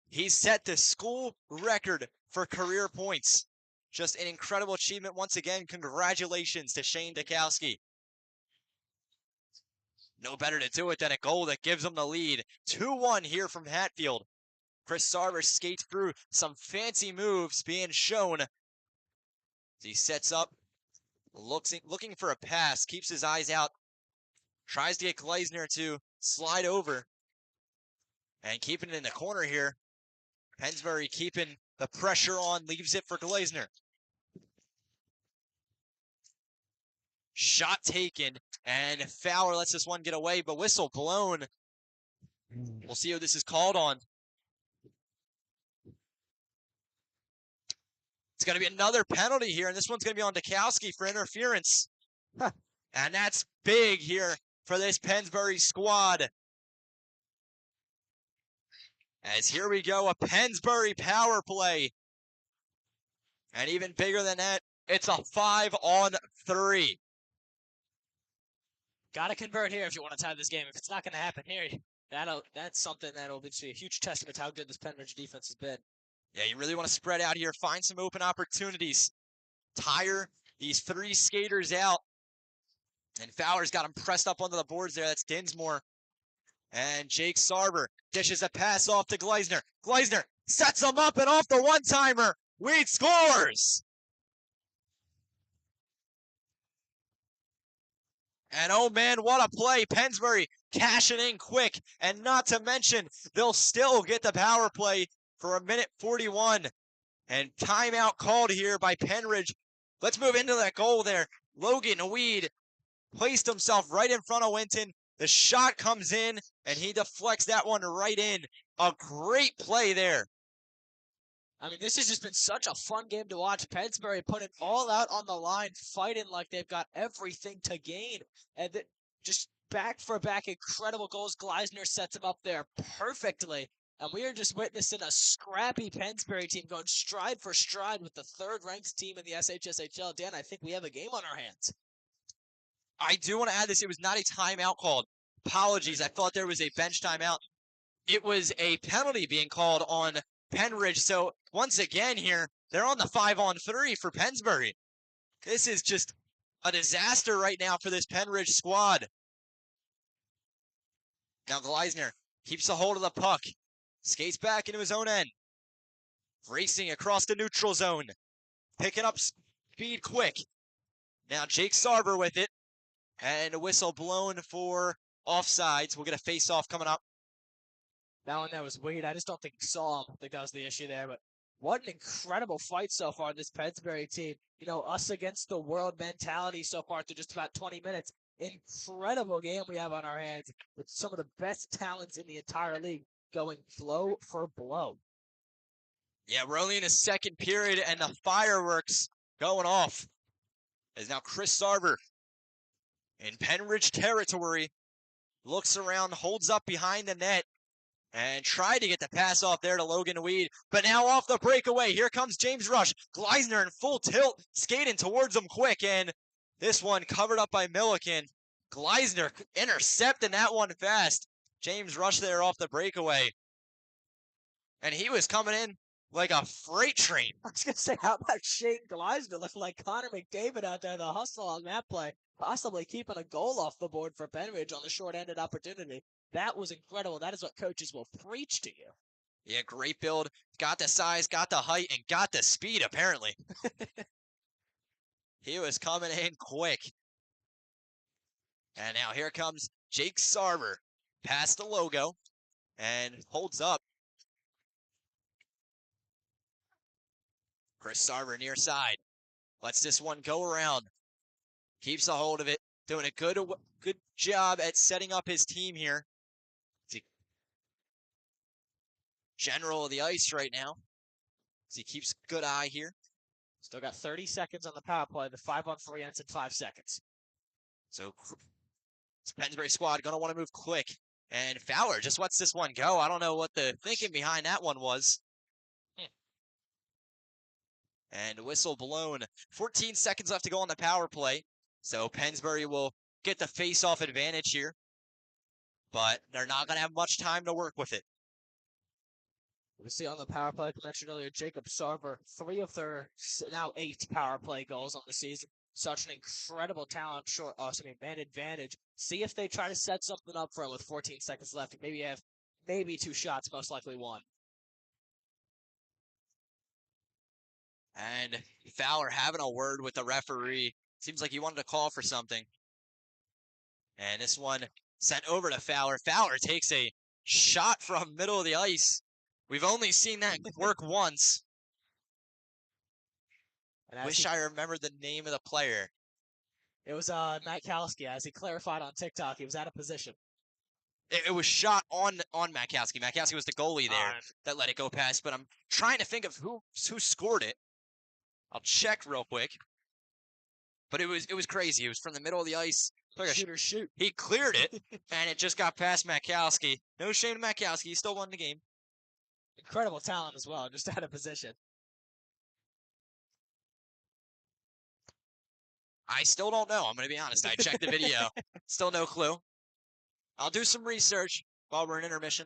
he set the school record for career points. Just an incredible achievement once again. Congratulations to Shane Dukowski. No better to do it than a goal that gives them the lead. 2-1 here from Hatfield. Chris Sarver skates through some fancy moves being shown. As he sets up, looking for a pass, keeps his eyes out, tries to get Gleisner to slide over. And keeping it in the corner here. Pennsbury keeping the pressure on, leaves it for Gleisner. Shot taken, and Fowler lets this one get away, but whistle blown. We'll see who this is called on. It's going to be another penalty here, and this one's going to be on Dukowski for interference. And that's big here for this Pennsbury squad. As here we go, a Pennsbury power play. And even bigger than that, it's a 5-on-3. Got to convert here if you want to tie this game. If it's not going to happen here, that's something that'll be a huge testament to how good this Pennridge defense has been. Yeah, you really want to spread out here, find some open opportunities. Tire these 3 skaters out. And Fowler's got him pressed up onto the boards there. That's Dinsmore. And Jake Sarver dishes a pass off to Gleisner. Gleisner sets him up and off the one-timer. Weed scores! And oh man, what a play. Pennsbury cashing in quick. And not to mention, they'll still get the power play for 1:41. And timeout called here by Pennridge. Let's move into that goal there. Logan Weed placed himself right in front of Winton. The shot comes in, and he deflects that one right in. A great play there. I mean, this has just been such a fun game to watch. Pennsbury put it all out on the line, fighting like they've got everything to gain. And just back for back, incredible goals. Gleisner sets him up there perfectly. And we are just witnessing a scrappy Pennsbury team going stride for stride with the third-ranked team in the SHSHL. Dan, I think we have a game on our hands. I do want to add this. It was not a timeout called. Apologies. I thought there was a bench timeout. It was a penalty being called on Pennridge. So once again here, they're on the 5-on-3 for Pennsbury. This is just a disaster right now for this Pennridge squad. Now Gleisner keeps a hold of the puck. Skates back into his own end. Racing across the neutral zone. Picking up speed quick. Now Jake Sarver with it. And a whistle blown for offsides. We'll get a face-off coming up. That one that was weird. I just don't think he saw him. I think that was the issue there. But what an incredible fight so far, this Pennsbury team. You know, us against the world mentality so far through just about 20 minutes. Incredible game we have on our hands with some of the best talents in the entire league going blow for blow. Yeah, we're only in a second period, and the fireworks going off. As now Chris Sarver in Pennridge territory looks around, holds up behind the net, and tried to get the pass off there to Logan Weed. But now off the breakaway, here comes James Rush. Gleisner in full tilt, skating towards him quick, and this one covered up by Milliken. Gleisner intercepting that one fast. James Rush there off the breakaway. And he was coming in like a freight train. I was going to say, how about Shane Gleisner looking like Connor McDavid out there, the hustle on that play, possibly keeping a goal off the board for Pennridge on the short-ended opportunity. That was incredible. That is what coaches will preach to you. Yeah, great build. Got the size, got the height, and got the speed, apparently. He was coming in quick. And now here comes Jake Sarver. Past the logo. And holds up. Chris Sarver near side. Lets this one go around. Keeps a hold of it. Doing a good job at setting up his team here. General of the ice right now. He keeps a good eye here. Still got 30 seconds on the power play. The 5-on-3 ends in 5 seconds. So this Pennsbury squad going to want to move quick. And Fowler just lets this one go. I don't know what the thinking behind that one was. And whistle blown. 14 seconds left to go on the power play. So Pennsbury will get the face-off advantage here. But they're not going to have much time to work with it. We see on the power play, I mentioned earlier, Jacob Sarver, 3 of their now 8 power play goals on the season. Such an incredible talent, man advantage. See if they try to set something up for him with 14 seconds left. And maybe have 2 shots, most likely 1. And Fowler having a word with the referee. Seems like he wanted to call for something. And this one sent over to Fowler. Fowler takes a shot from middle of the ice. We've only seen that work once. Wish I remembered the name of the player. It was Matt Kalski. As he clarified on TikTok, he was out of position. It was shot on Makowski. Makowski was the goalie there that let it go past. But I'm trying to think of who scored it. I'll check real quick. But it was crazy. It was from the middle of the ice. Shooter shoot. He cleared it, and it just got past Makowski. No shame to Makowski. He still won the game. Incredible talent as well, just out of position. I still don't know. I'm going to be honest. I checked the video. Still no clue. I'll do some research while we're in intermission.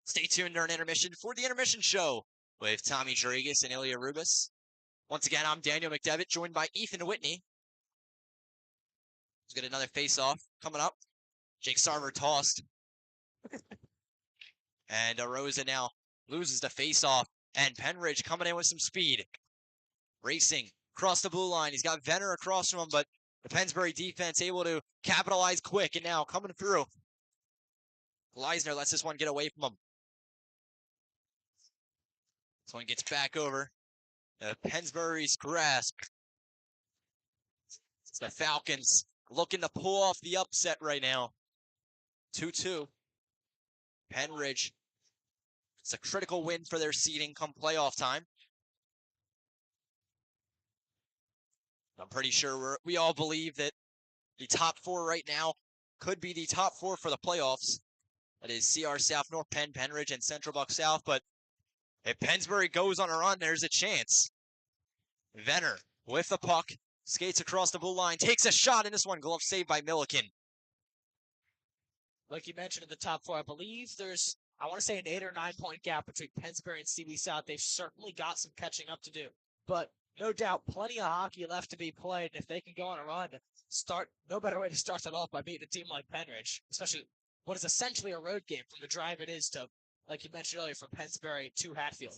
Stay tuned during intermission for the intermission show with Tommy Dragas and Ilya Rubis. Once again, I'm Daniel McDevitt, joined by Ethan Whitney. Let's get another face-off coming up. Jake Sarver tossed. And Rosa now loses the face-off. And Pennridge coming in with some speed. Racing across the blue line. He's got Venner across from him, but the Pennsbury defense able to capitalize quick. And now coming through. Gleisner lets this one get away from him. This one gets back over. Pennsbury's grasp. It's the Falcons looking to pull off the upset right now. 2-2. Pennridge. It's a critical win for their seeding come playoff time. I'm pretty sure we all believe that the top 4 right now could be the top 4 for the playoffs. That is CR South, North Penn, Pennridge, and Central Buck South. But if Pennsbury goes on a run, there's a chance. Venner with the puck, skates across the blue line, takes a shot in this one. Glove saved by Milliken. Like you mentioned in the top 4, I believe there's, I want to say, an 8 or 9 point gap between Pennsbury and CB South. They've certainly got some catching up to do. But no doubt, plenty of hockey left to be played. And if they can go on a run, no better way to start that off by beating a team like Pennridge, especially what is essentially a road game from the drive it is to, like you mentioned earlier, from Pennsbury to Hatfield.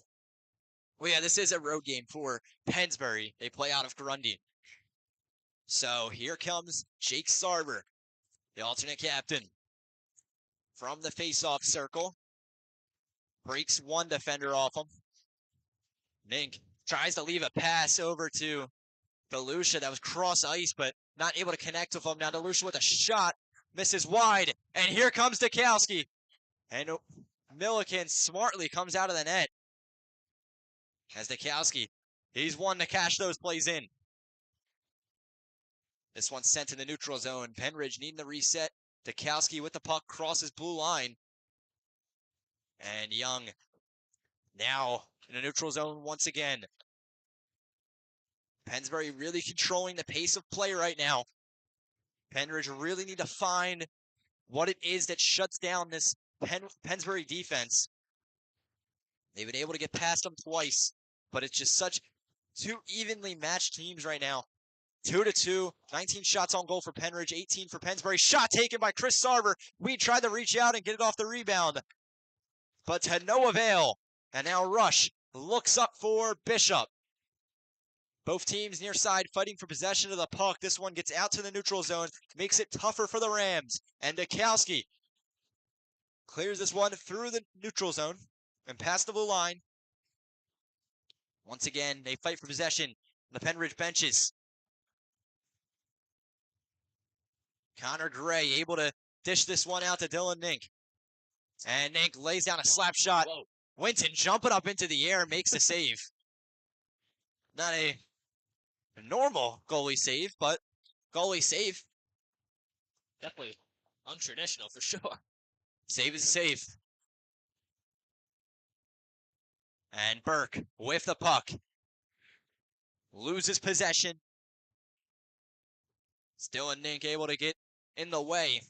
Well, yeah, this is a road game for Pennsbury. They play out of Grundy. So here comes Jake Sarver, the alternate captain. From the face-off circle. Breaks one defender off him. Mink tries to leave a pass over to DeLucia. That was cross ice, but not able to connect with him. Now DeLucia with a shot. Misses wide. And here comes Dukowski. And Milliken smartly comes out of the net. As Dukowski, he's one to cash those plays in. This one's sent to the neutral zone. Pennridge needing the reset. Dukowski with the puck crosses blue line. And Young now in the neutral zone once again. Pennsbury really controlling the pace of play right now. Pennridge really need to find what it is that shuts down this Pennsbury defense. They've been able to get past them twice, but it's just such 2 evenly matched teams right now. 2-2. 19 shots on goal for Pennridge, 18 for Pennsbury. Shot taken by Chris Sarver. We tried to reach out and get it off the rebound, but to no avail. And now Rush looks up for Bishop. Both teams near side fighting for possession of the puck. This one gets out to the neutral zone, makes it tougher for the Rams. And Dukowski clears this one through the neutral zone and past the blue line. Once again, they fight for possession on the Pennridge benches. Connor Gray able to dish this one out to Dylan Nink. And Nink lays down a slap shot. Whoa. Winton jumping up into the air, makes the save. Not a normal goalie save, but goalie save. Definitely untraditional for sure. Save is a save. And Burke with the puck. Loses possession. Still a Nink able to get in the way.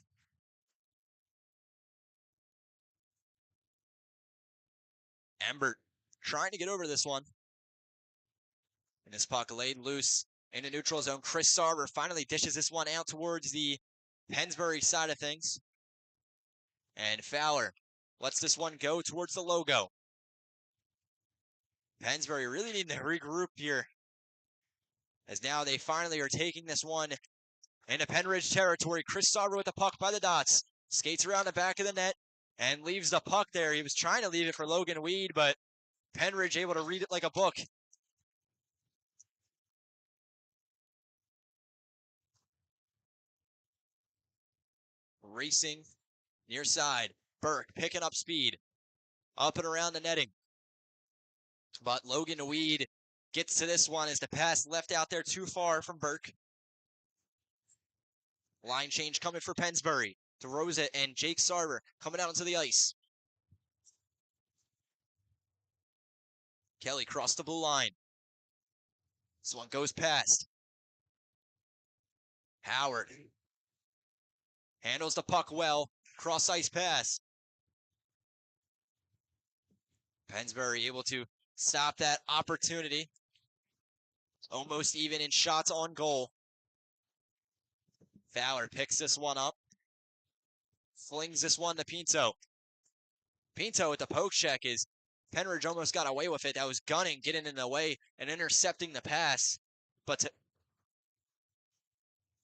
Embert trying to get over this one. And this puck laid loose in the neutral zone. Chris Sarver finally dishes this one out towards the Pennsbury side of things. And Fowler lets this one go towards the logo. Pennsbury really needing to regroup here, as now they finally are taking this one into Pennridge territory. Chris Sarver with the puck by the dots. Skates around the back of the net and leaves the puck there. He was trying to leave it for Logan Weed, but Pennridge able to read it like a book. Racing near side. Burke picking up speed. Up and around the netting. But Logan Weed gets to this one as the pass left out there too far from Burke. Line change coming for Pennsbury. DeRosa and Jake Sarver coming out onto the ice. Kelly crossed the blue line. This one goes past. Howard handles the puck well. Cross ice pass. Pennsbury able to stop that opportunity. Almost even in shots on goal. Fowler picks this one up. Flings this one to Pinto. Pinto with the poke check is Pennridge almost got away with it. That was Gunning getting in the way and intercepting the pass. But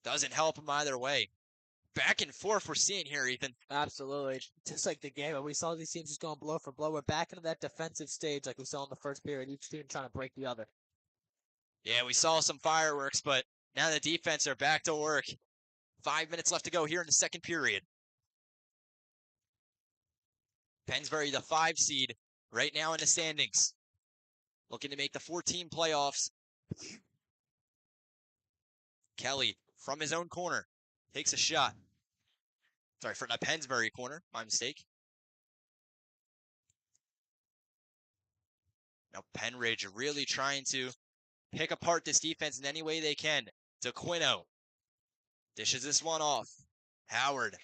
doesn't help him either way. Back and forth we're seeing here, Ethan. Absolutely. Just like the game, and we saw these teams just going blow for blow. We're back into that defensive stage like we saw in the first period, each team trying to break the other. Yeah, we saw some fireworks, but now the defense are back to work. 5 minutes left to go here in the second period. Pennsbury, the 5 seed, right now in the standings. Looking to make the 14 playoffs. Kelly, from his own corner, takes a shot. Sorry, from the Pennsbury corner. My mistake. Now Pennridge really trying to pick apart this defense in any way they can. DeQuino dishes this one off. Howard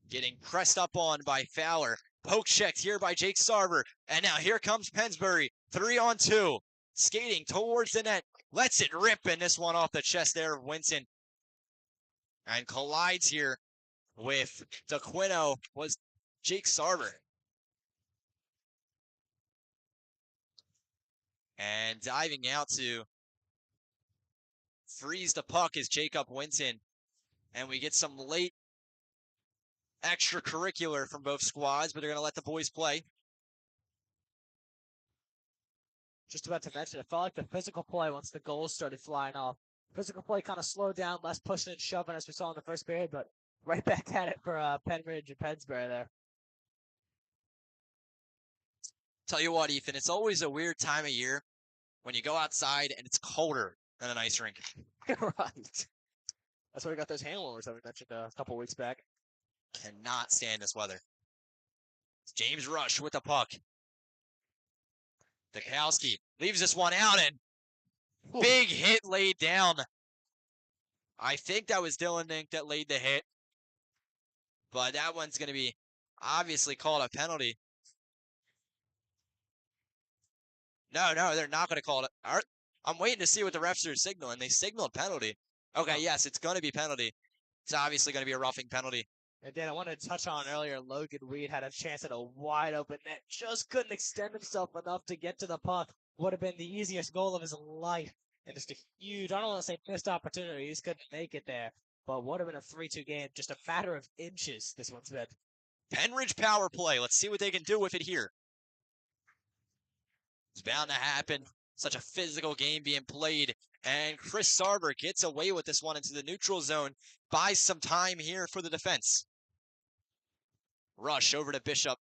getting pressed up on by Fowler. Poke checked here by Jake Sarver. And now here comes Pennsbury. 3-on-2. Skating towards the net. Lets it rip, and this one off the chest there of Winston. And collides here with DeQuino was Jake Sarver. And diving out to freeze the puck is Jacob Winton. And we get some late extracurricular from both squads, but they're going to let the boys play. Just about to mention, it felt like the physical play once the goals started flying off. Physical play kind of slowed down, less pushing and shoving as we saw in the first period, but right back at it for Pennridge and Pennsbury there. Tell you what, Ethan, it's always a weird time of year when you go outside and it's colder than an ice rink. Right. That's why we got those hand warmers that we mentioned a couple weeks back. Cannot stand this weather. James Rush with the puck. Dukowski leaves this one out, and big hit laid down. I think that was Dylan Nink that laid the hit. But that one's going to be obviously called a penalty. No, they're not going to call it. I'm waiting to see what the refs are signaling. They signaled penalty. Okay, yes, it's going to be penalty. It's obviously going to be a roughing penalty. And Dan, I wanted to touch on earlier, Logan Reed had a chance at a wide open net, just couldn't extend himself enough to get to the puck. Would have been the easiest goal of his life. And just a huge, I don't want to say missed opportunity, he just couldn't make it there. But would have been a 3-2 game, just a matter of inches, this one's been. Pennridge power play. Let's see what they can do with it here. It's bound to happen. Such a physical game being played. And Chris Sarver gets away with this one into the neutral zone. Buys some time here for the defense. Rush over to Bishop.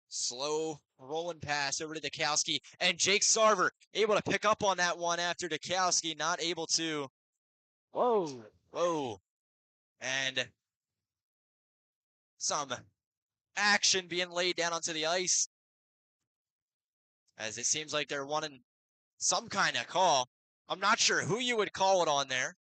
Slow rolling pass over to Dukowski. And Jake Sarver able to pick up on that one after Dukowski not able to. Whoa. And some action being laid down onto the ice. As it seems like they're wanting some kind of call. I'm not sure who you would call it on there,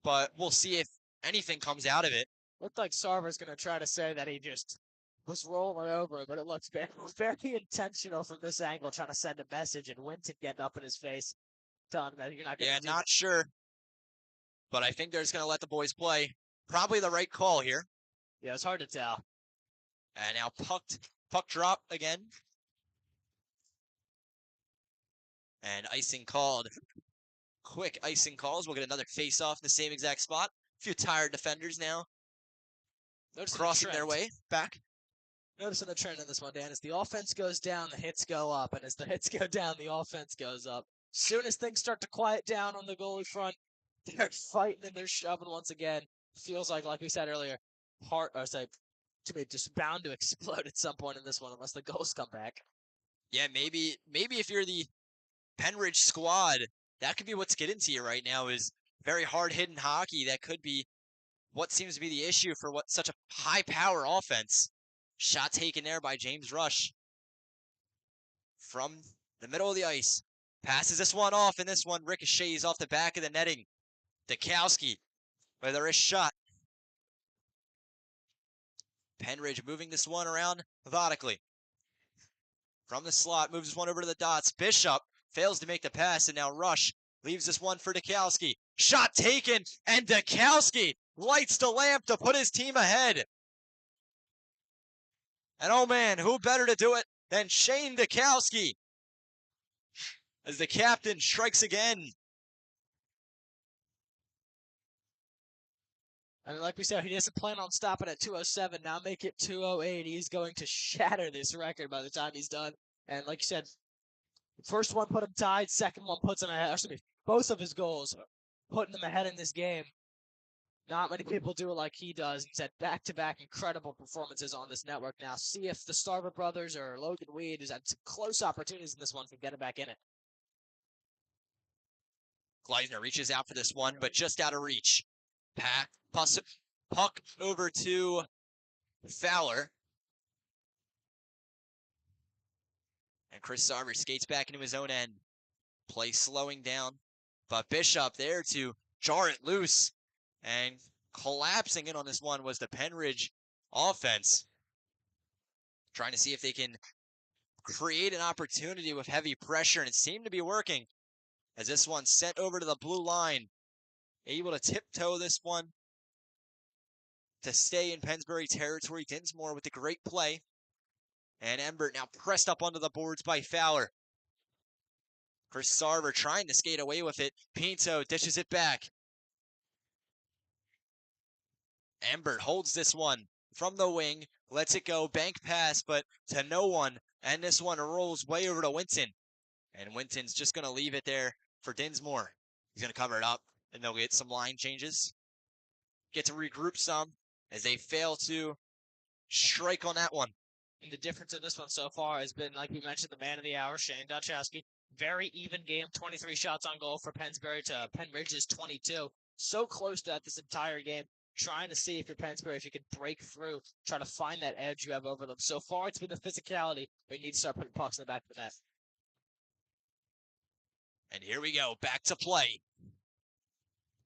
but we'll see if anything comes out of it. Looked like Sarver's going to try to say that he just was rolling over, but it looks very intentional from this angle, trying to send a message, and Winton getting up in his face, telling him that you're not going to not sure, but I think they're just going to let the boys play. Probably the right call here. Yeah, it's hard to tell. And now puck drop again. And icing called. Quick icing calls. We'll get another face-off in the same exact spot. A few tired defenders now. Crossing their way back. Noticing the trend in this one, Dan, as the offense goes down, the hits go up. And as the hits go down, the offense goes up. Soon as things start to quiet down on the goalie front, they're fighting and they're shoving once again. Feels like we said earlier, just bound to explode at some point in this one unless the goals come back. Yeah, maybe if you're the Pennridge squad, that could be what's getting to you right now, is very hard-hitting hockey. That could be what seems to be the issue for what such a high-power offense. Shot taken there by James Rush. From the middle of the ice. Passes this one off, and this one ricochets off the back of the netting. Dukowski with a wrist shot. Pennridge moving this one around methodically. From the slot, moves this one over to the dots. Bishop fails to make the pass, and now Rush leaves this one for Dukowski. Shot taken, and Dukowski lights the lamp to put his team ahead. And oh man, who better to do it than Shane Dukowski? As the captain strikes again. And like we said, he doesn't plan on stopping at 207. Now make it 208. He's going to shatter this record by the time he's done. And like you said, the first one put him tied. Second one puts him ahead. Both of his goals putting him ahead in this game. Not many people do it like he does. He's had back-to-back incredible performances on this network now. See if the Starver brothers or Logan Weed has had some close opportunities in this one can get him back in it. Gleisner reaches out for this one, but just out of reach. Puck over to Fowler. And Chris Sarver skates back into his own end. Play slowing down. But Bishop there to jar it loose. And collapsing in on this one was the Pennridge offense. Trying to see if they can create an opportunity with heavy pressure, and it seemed to be working. As this one sent over to the blue line. Able to tiptoe this one to stay in Pennsbury territory. Dinsmore with the great play. And Embert now pressed up onto the boards by Fowler. Chris Sarver trying to skate away with it. Pinto dishes it back. Embert holds this one from the wing. Lets it go. Bank pass, but to no one. And this one rolls way over to Winton. And Winton's just going to leave it there for Dinsmore. He's going to cover it up. And they'll get some line changes. Get to regroup some as they fail to strike on that one. And the difference in this one so far has been, like we mentioned, the man of the hour, Shane Dutchowski. Very even game, 23 shots on goal for Pennsbury to Pennridge's 22. So close to that this entire game. Trying to see if you're Pennsbury, if you can break through, try to find that edge you have over them. So far, it's been the physicality, but you need to start putting pucks in the back of the net. And here we go, back to play.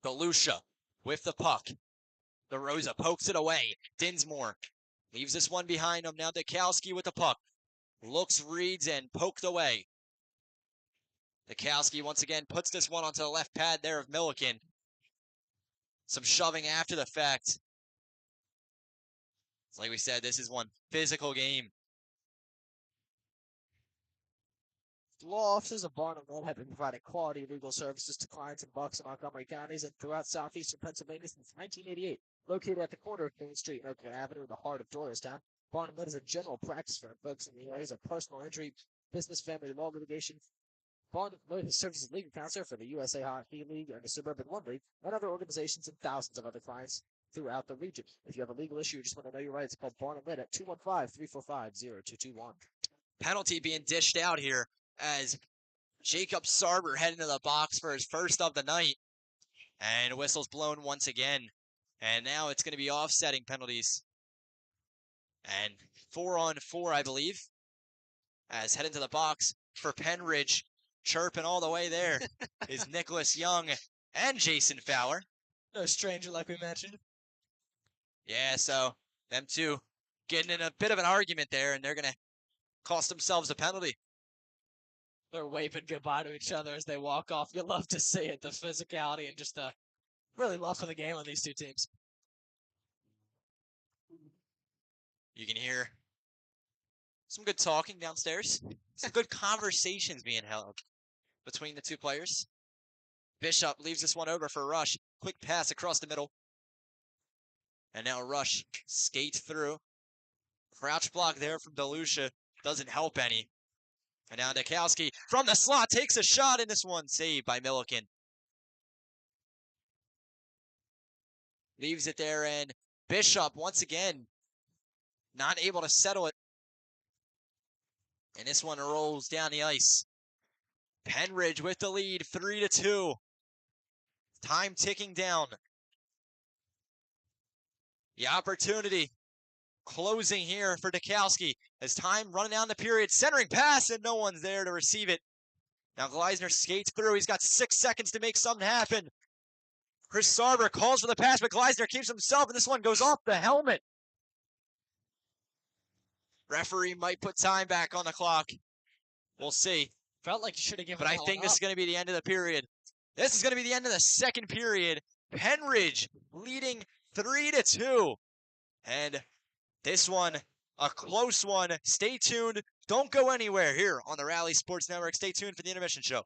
Galusha with the puck. The Rosa pokes it away. Dinsmore leaves this one behind him. Now Dukowski with the puck. Looks, reads, and poked away. Nikowski once again puts this one onto the left pad there of Milliken. Some shoving after the fact. It's like we said, this is one physical game. Law offices of Barnum Mill have been providing quality legal services to clients in Bucks and Montgomery counties and throughout southeastern Pennsylvania since 1988. Located at the corner of Main Street and Oakland Avenue in the heart of Doylestown, Barnum Mill is a general practice firm focusing in the areas of personal injury, business, family law litigation. Barnum Mill has served as a legal counselor for the USA Hockey League and the Suburban One League and other organizations and thousands of other clients throughout the region. If you have a legal issue or just want to know your rights, call Barnum Mill at 215-345-0221. Penalty being dished out here as Jacob Sarber heading to the box for his first of the night. And whistle's blown once again. And now it's going to be offsetting penalties. And 4-on-4, I believe, as heading to the box for Pennridge. Chirping all the way there is Nicholas Young and Jason Fowler. No stranger, like we mentioned. Yeah, so them two getting in a bit of an argument there, and they're going to cost themselves a penalty. They're waving goodbye to each other as they walk off. You love to see it, the physicality and just really love for the game on these two teams. You can hear some good talking downstairs. Some good conversations being held between the two players. Bishop leaves this one over for Rush. Quick pass across the middle. And now Rush skates through. Crouch block there from DeLucia. Doesn't help any. And now Nikowski from the slot takes a shot in this one. Saved by Milliken. Leaves it there, and Bishop once again not able to settle it. And this one rolls down the ice. Pennridge with the lead, 3-2. Time ticking down. The opportunity closing here for Nikowski as time running down the period. Centering pass, and no one's there to receive it. Now Gleisner skates through. He's got 6 seconds to make something happen. Chris Sarber calls for the pass, but Gleisner keeps himself, and this one goes off the helmet. Referee might put time back on the clock. We'll see. Felt like you should have given But I think this is going to be the end of the period. This is going to be the end of the second period. Pennridge leading 3-2. And this one, a close one. Stay tuned. Don't go anywhere here on the Rally Sports Network. Stay tuned for the intermission show.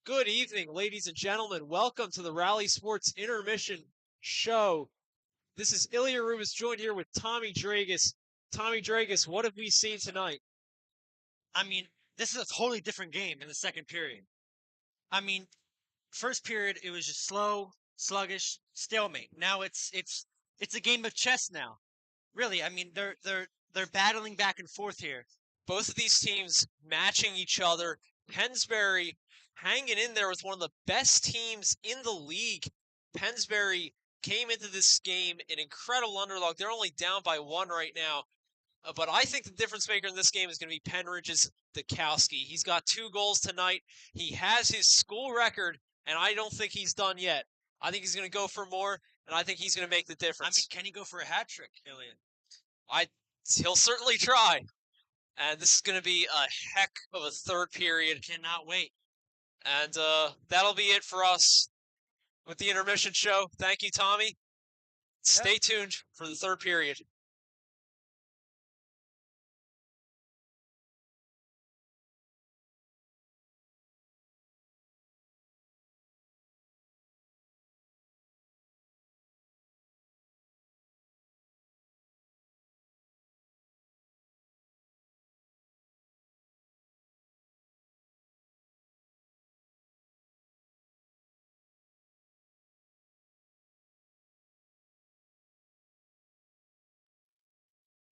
Good evening, ladies and gentlemen. Welcome to the Rally Sports Intermission Show. This is Ilya Rubis, joined here with Tommy Dragus. Tommy Dragus, what have we seen tonight? I mean, this is a totally different game in the second period. I mean, first period it was just slow, sluggish, stalemate. Now it's a game of chess now. Really, I mean, they're battling back and forth here. Both of these teams matching each other. Pennsbury hanging in there with one of the best teams in the league. Pennsbury came into this game an incredible underdog. They're only down by 1 right now. But I think the difference maker in this game is going to be Pennridge's Nikowski. He's got 2 goals tonight. He has his school record, and I don't think he's done yet. I think he's going to go for more, and I think he's going to make the difference. I mean, can he go for a hat trick, Ilya? He'll certainly try. And this is going to be a heck of a third period. Cannot wait. And that'll be it for us with the intermission show. Thank you, Tommy. Stay tuned for the third period.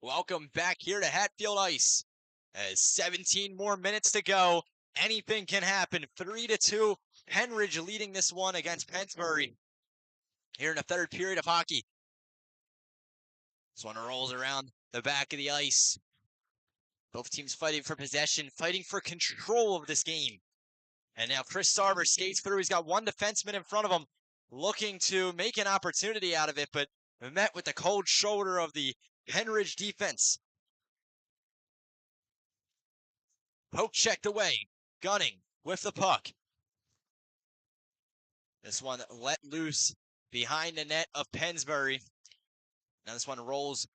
Welcome back here to Hatfield Ice. As 17 more minutes to go, anything can happen. 3-2, Pennridge leading this one against Pennsbury here in the third period of hockey. This one rolls around the back of the ice. Both teams fighting for possession, fighting for control of this game. And now Chris Sarver skates through. He's got one defenseman in front of him, looking to make an opportunity out of it, but met with the cold shoulder of the Pennridge defense. Poke checked away. Gunning with the puck. This one let loose behind the net of Pennsbury. Now this one rolls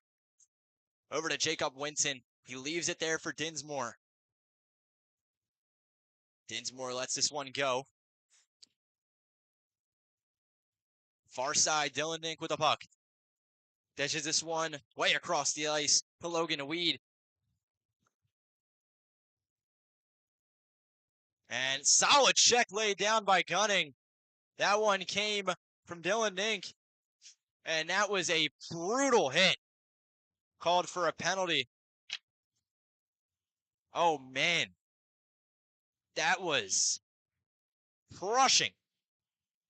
over to Jacob Winton. He leaves it there for Dinsmore. Dinsmore lets this one go. Far side, Dylan Nink with the puck. Dishes this one way across the ice to Logan Weed. And solid check laid down by Gunning. That one came from Dylan Nink. And that was a brutal hit. Called for a penalty. Oh, man. That was crushing.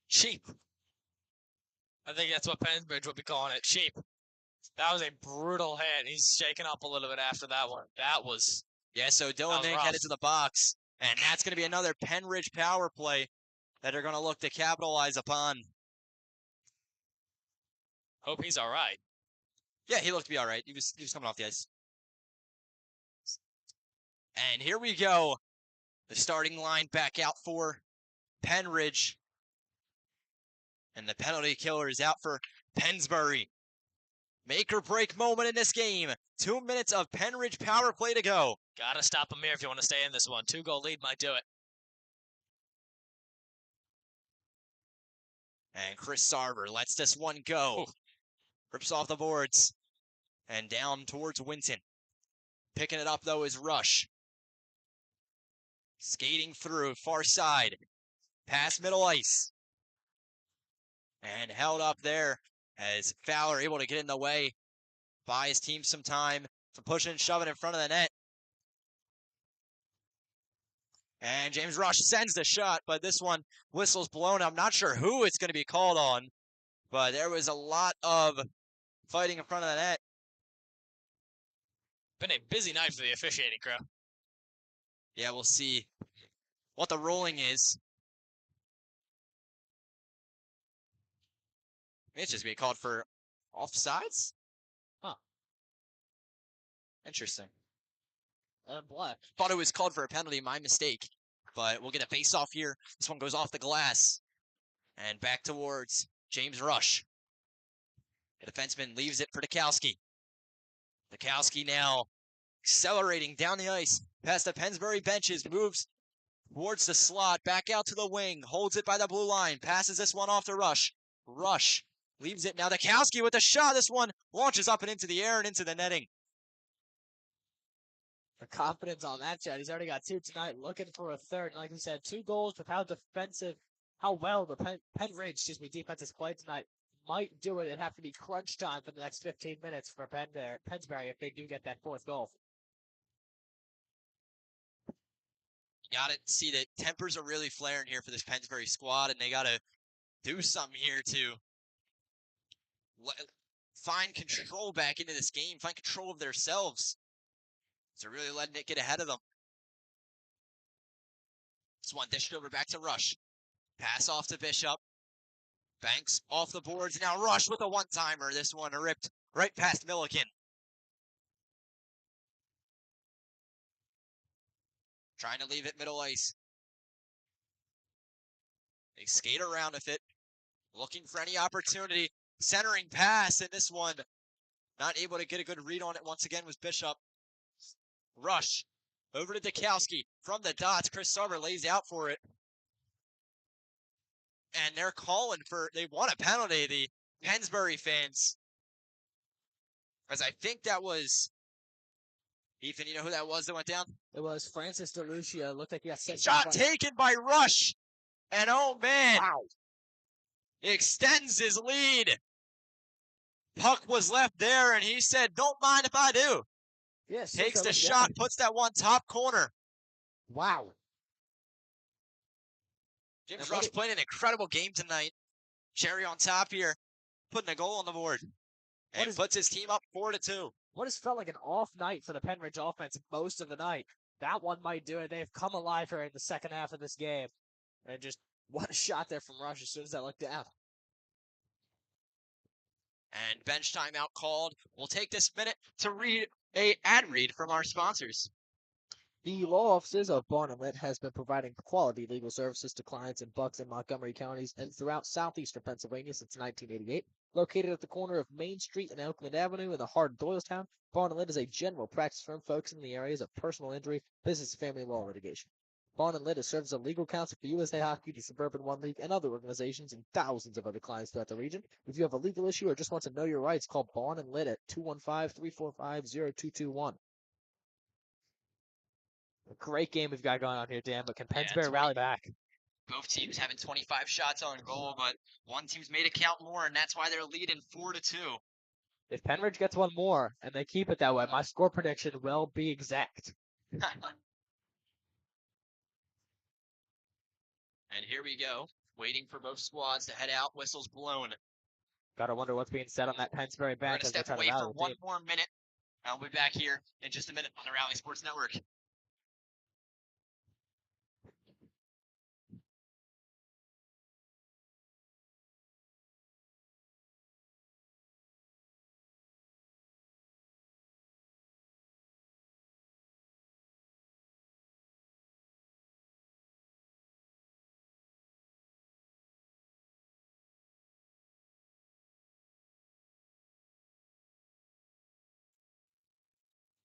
Cheap. I think that's what Pennsbridge would be calling it, cheap. That was a brutal hit. He's shaken up a little bit after that one. That was... Yeah, so Dylan Nink headed to the box. And that's going to be another Pennridge power play that they're going to look to capitalize upon. Hope he's all right. Yeah, he looked to be all right. He was coming off the ice. And here we go. The starting line back out for Pennridge. And the penalty killer is out for Pennsbury. Make or break moment in this game. 2 minutes of Pennridge power play to go. Gotta stop him here if you want to stay in this one. 2-goal lead might do it. And Chris Sarver lets this one go. Ooh. Rips off the boards. And down towards Winton. Picking it up, though, is Rush. Skating through, far side. Past middle ice. And held up there as Fowler able to get in the way. Buy his team some time from pushing and shoving in front of the net. And James Rush sends the shot, but this one whistle's blown. I'm not sure who it's going to be called on, but there was a lot of fighting in front of the net. Been a busy night for the officiating crew. Yeah, we'll see what the ruling is. It's just going to be called for offsides? Huh. Interesting. Black. Thought it was called for a penalty, my mistake. But we'll get a face-off here. This one goes off the glass. And back towards James Rush. The defenseman leaves it for Dukowski. Dukowski now accelerating down the ice. Past the Pennsbury benches. Moves towards the slot. Back out to the wing. Holds it by the blue line. Passes this one off to Rush. Rush leaves it now. Dukowski with a shot. This one launches up and into the air and into the netting. The confidence on that shot. He's already got 2 tonight, looking for a third. And like we said, 2 goals with how well the Pennridge, defense has played tonight. Might do it. It'd have to be crunch time for the next 15 minutes for Pennsbury if they do get that 4th goal. Got to see that tempers are really flaring here for this Pennsbury squad, and they got to do something here to find control back into this game, find control of themselves. So really letting it get ahead of them. This one dished over back to Rush. Pass off to Bishop. Banks off the boards. Now Rush with a one-timer. This one ripped right past Milliken. Trying to leave it middle ice. They skate around with it. Looking for any opportunity. Centering pass, and this one not able to get a good read on it once again was Bishop. Rush over to Dukowski from the dots. Chris Sarver lays out for it. And they're calling for, they want a penalty, the Pennsbury fans. As I think that was, Ethan, you know who that was that went down? It was Francis DeLucia. Looked like he got sent. Shot taken by Rush. And oh man, Wow. he extends his lead. Puck was left there, and he said, "Don't mind if I do." Yes. Takes the shot, puts that one top corner. Wow. James And what Rush it- playing an incredible game tonight. Cherry on top here, putting a goal on the board, and puts his team up 4-2. What has felt like an off night for the Pennridge offense most of the night. That one might do it. They've come alive here in the second half of this game. And just what a shot there from Rush as soon as that looked down. And bench timeout called. We'll take this minute to read a ad read from our sponsors. The law offices of Barn & Litt has been providing quality legal services to clients in Bucks and Montgomery counties and throughout southeastern Pennsylvania since 1988. Located at the corner of Main Street and Oakland Avenue in the heart of Doylestown, Barn & Litt is a general practice firm focusing in the areas of personal injury, business and family law litigation. Barn & Litt has served as a legal counsel for USA Hockey, the Suburban One League, and other organizations and thousands of other clients throughout the region. If you have a legal issue or just want to know your rights, call Barn & Litt at 215-345-0221. A great game we've got going on here, Dan, but can Pennsbury rally back? Both teams having 25 shots on goal, but one team's made it count more, and that's why they're leading 4-2. If Pennridge gets one more and they keep it that way, my score prediction will be exact. And here we go, waiting for both squads to head out. Whistles blown. Gotta wonder what's being said on that Pennsbury We're bench going to as they step try to away rally for the one team. more minute. I'll be back here in just a minute on the Rally Sports Network.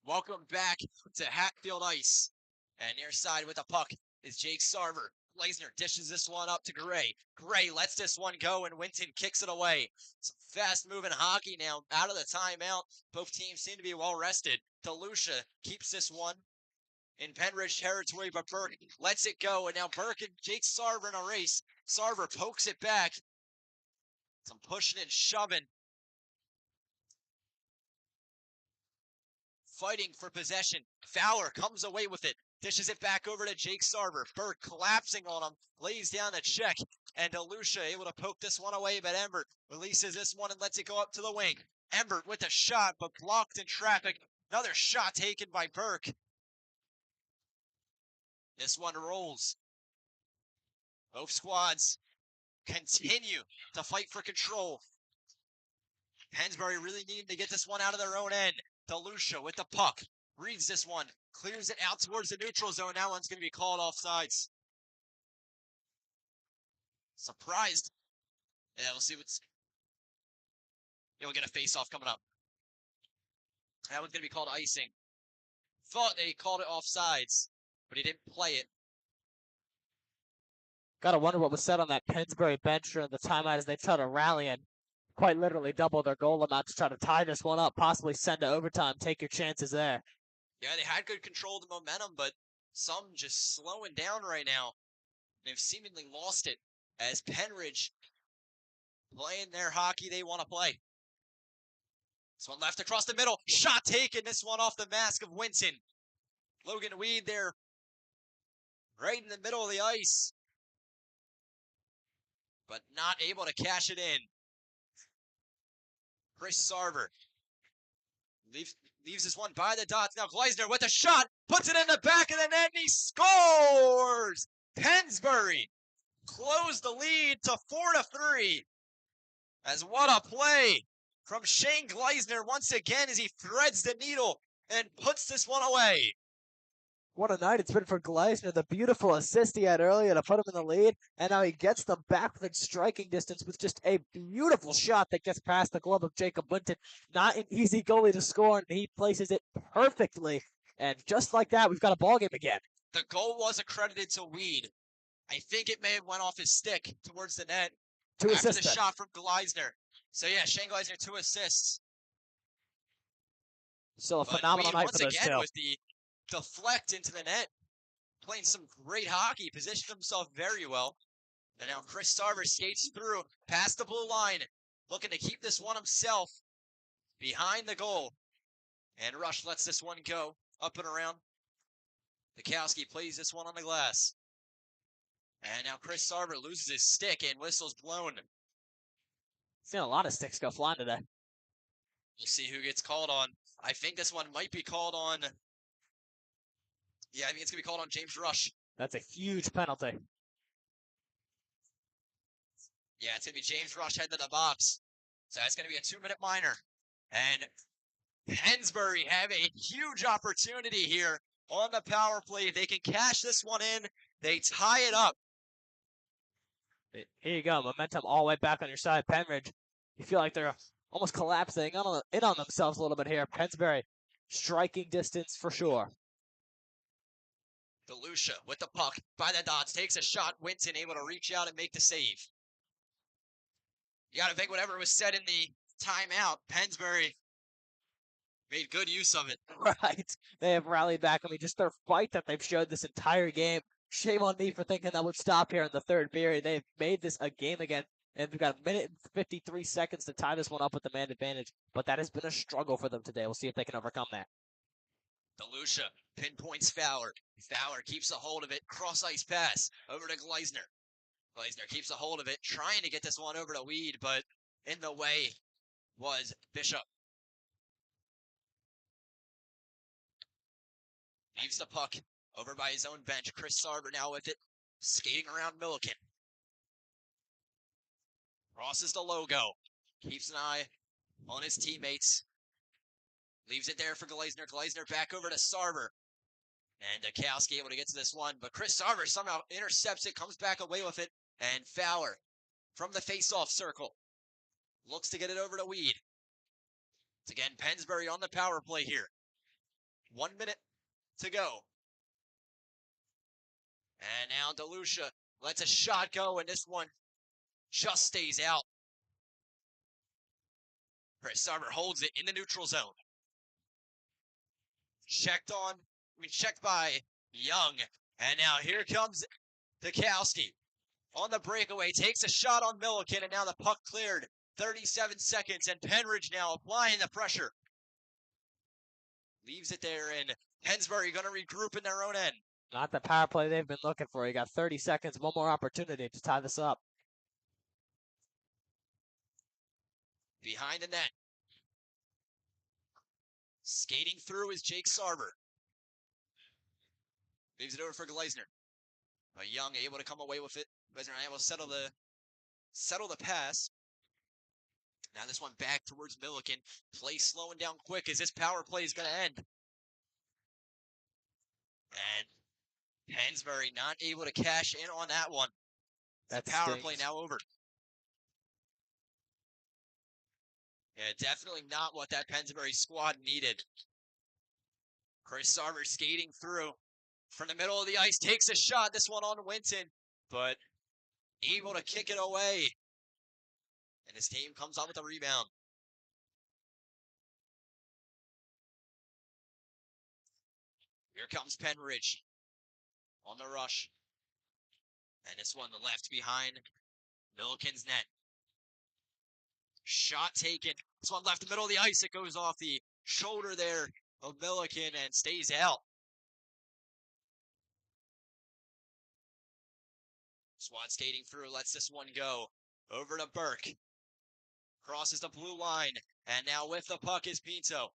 Welcome back to Hatfield Ice. And near side with the puck is Jake Sarver. Gleisner dishes this one up to Gray. Gray lets this one go, and Winton kicks it away. Some fast-moving hockey now out of the timeout. Both teams seem to be well-rested. DeLucia keeps this one in Pennridge territory, but Burke lets it go. And now Burke and Jake Sarver in a race. Sarver pokes it back. Some pushing and shoving. Fighting for possession. Fowler comes away with it. Dishes it back over to Jake Sarver. Burke collapsing on him. Lays down a check. And DeLucia able to poke this one away, but Embert releases this one and lets it go up to the wing. Embert with a shot, but blocked in traffic. Another shot taken by Burke. This one rolls. Both squads continue to fight for control. Pennsbury really needing to get this one out of their own end. DeLucia with the puck. Reads this one. Clears it out towards the neutral zone. That one's going to be called offsides. Surprised. Yeah, we'll see what's... You'll get a face-off coming up. That one's going to be called icing. Thought they called it offsides, but he didn't play it. Gotta wonder what was said on that Pennsbury bench during the timeout as they try to rally and quite literally double their goal amount to try to tie this one up, possibly send to overtime. Take your chances there. Yeah, they had good control of the momentum, but some just slowing down right now. They've seemingly lost it as Pennridge playing their hockey they want to play. This one left across the middle. Shot taken. This one off the mask of Winton. Logan Weed there right in the middle of the ice, but not able to cash it in. Chris Sarver leaves this one by the dots. Now Gleisner with a shot, puts it in the back of the net, and he scores! Pennsbury closed the lead to 4-3. As what a play from Shane Gleisner once again as he threads the needle and puts this one away. What a night it's been for Gleisner. The beautiful assist he had earlier to put him in the lead, and now he gets them back within striking distance with just a beautiful shot that gets past the glove of Jacob Winton. Not an easy goalie to score, and he places it perfectly. And just like that, we've got a ball game again. The goal was accredited to Weed. I think it may have went off his stick towards the net after the shot from Gleisner. So yeah, Shane Gleisner 2 assists. Still a But phenomenal Weed night once for those again two. with the deflect into the net, playing some great hockey, positioned himself very well. And now Chris Sarver skates through past the blue line, looking to keep this one himself. behind the goal. And Rush lets this one go up and around. Bukowski plays this one on the glass. And now Chris Sarver loses his stick and whistle's blown. Seen a lot of sticks go flying today. We'll see who gets called on. I think this one might be called on. Yeah, I think it's going to be called on James Rush. That's a huge penalty. Yeah, it's going to be James Rush heading to the box. So that's going to be a 2-minute minor. And Pennsbury have a huge opportunity here on the power play. If they can cash this one in, they tie it up. Here you go. Momentum all the way back on your side. Pennridge, you feel like they're almost collapsing in on themselves a little bit here. Pennsbury, striking distance for sure. DeLucia with the puck by the dots. Takes a shot. Winton able to reach out and make the save. You got to think whatever was said in the timeout, Pennsbury made good use of it. Right. They have rallied back. I mean, just their fight that they've showed this entire game. Shame on me for thinking that would stop here in the third period. They've made this a game again, and we've got a minute and 53 seconds to tie this one up with the man advantage. But that has been a struggle for them today. We'll see if they can overcome that. DeLucia pinpoints Fowler. Fowler keeps a hold of it. Cross ice pass over to Gleisner. Gleisner keeps a hold of it, trying to get this one over to Weed, but in the way was Bishop. Leaves the puck over by his own bench. Chris Sarver now with it, skating around Milliken. Crosses the logo. Keeps an eye on his teammates. Leaves it there for Gleisner. Gleisner back over to Sarver. And Bukowski able to get to this one, but Chris Sarver somehow intercepts it, comes back away with it, and Fowler from the face-off circle looks to get it over to Weed. It's again Pennsbury on the power play here. 1 minute to go. And now DeLucia lets a shot go, and this one just stays out. Chris Sarver holds it in the neutral zone. Checked by Young. And now here comes Bukowski on the breakaway. Takes a shot on Milliken, and now the puck cleared. 37 seconds, and Pennridge now applying the pressure. Leaves it there, and Pennsbury going to regroup in their own end. Not the power play they've been looking for. You got 30 seconds, one more opportunity to tie this up. Behind the net. Skating through is Jake Sarver. Leaves it over for Gleisner. But Young able to come away with it. Gleisner able to settle the pass. Now this one back towards Milliken. Play slowing down quick as this power play is going to end. And Pennsbury not able to cash in on that one. That power play now over. Yeah, definitely not what that Pennsbury squad needed. Chris Sarver skating through from the middle of the ice, takes a shot. This one on Winton, but able to kick it away. And his team comes on with a rebound. Here comes Pennridge on the rush. And this one left behind Milliken's net. Shot taken. This one left the middle of the ice. It goes off the shoulder there of Milliken and stays out. Swat skating through, lets this one go. Over to Burke. Crosses the blue line. And now with the puck is Pinto.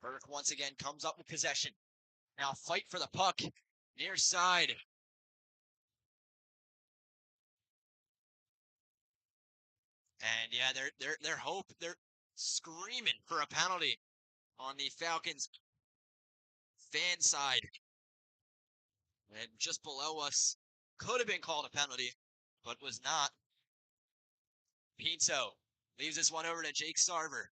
Burke once again comes up with possession. Now fight for the puck. Near side. And yeah, they're screaming for a penalty on the Falcons fan side. And just below us, could have been called a penalty, but was not. Pinto leaves this one over to Jake Sarver.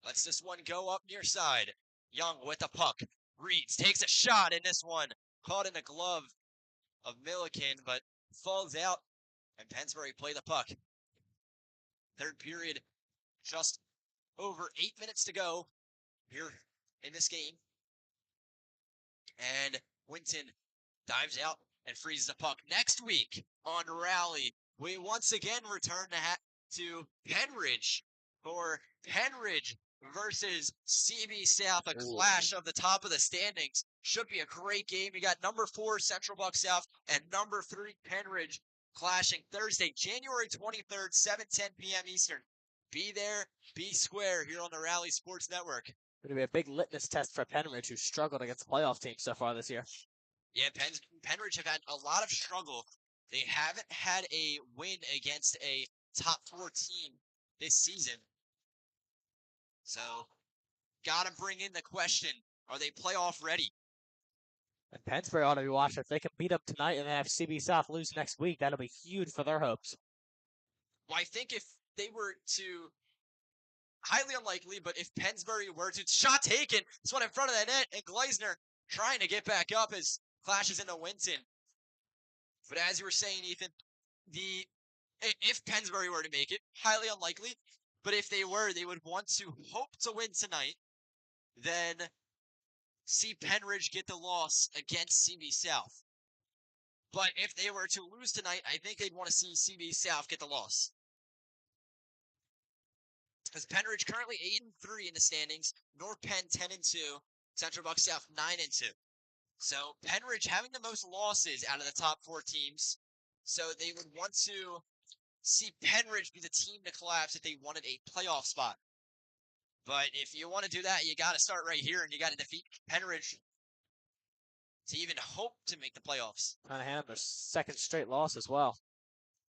Lets this one go up near side. Young with the puck. Reeds takes a shot in this one. Caught in the glove of Milliken, but falls out. And Pennsbury play the puck. Third period, just over 8 minutes to go here in this game. And Winton dives out and freezes the puck. Next week on Rally, we once again return to to Pennridge for Pennridge versus CB South, a clash of the top of the standings. Should be a great game. You got number 4 Central Buck South and number 3 Pennridge clashing Thursday, January 23rd, 7:10 p.m. Eastern. Be there, be square here on the Rally Sports Network. Going to be a big litmus test for Pennridge, who struggled against the playoff teams so far this year. Yeah, Pennridge have had a lot of struggle. They haven't had a win against a top 4 team this season. So, gotta bring in the question, are they playoff ready? And Pennsbury ought to be watching. If they can beat them tonight and then have CB South lose next week, that'll be huge for their hopes. Well, I think if they were to, highly unlikely, but if Pennsbury were to, shot taken, this one in front of the net, and Gleisner trying to get back up as clashes into Winton. But as you were saying, Ethan, if Pennsbury were to make it, highly unlikely, but if they were, they would want to hope to win tonight, then see Pennridge get the loss against CB South. But if they were to lose tonight, I think they'd want to see CB South get the loss. Because Pennridge currently 8-3 in the standings, North Penn 10-2, Central Buck South 9-2. So Pennridge having the most losses out of the top 4 teams. So they would want to see Pennridge be the team to collapse if they wanted a playoff spot. But if you want to do that, you got to start right here, and you got to defeat Pennridge to even hope to make the playoffs. Trying to hand them their second straight loss as well.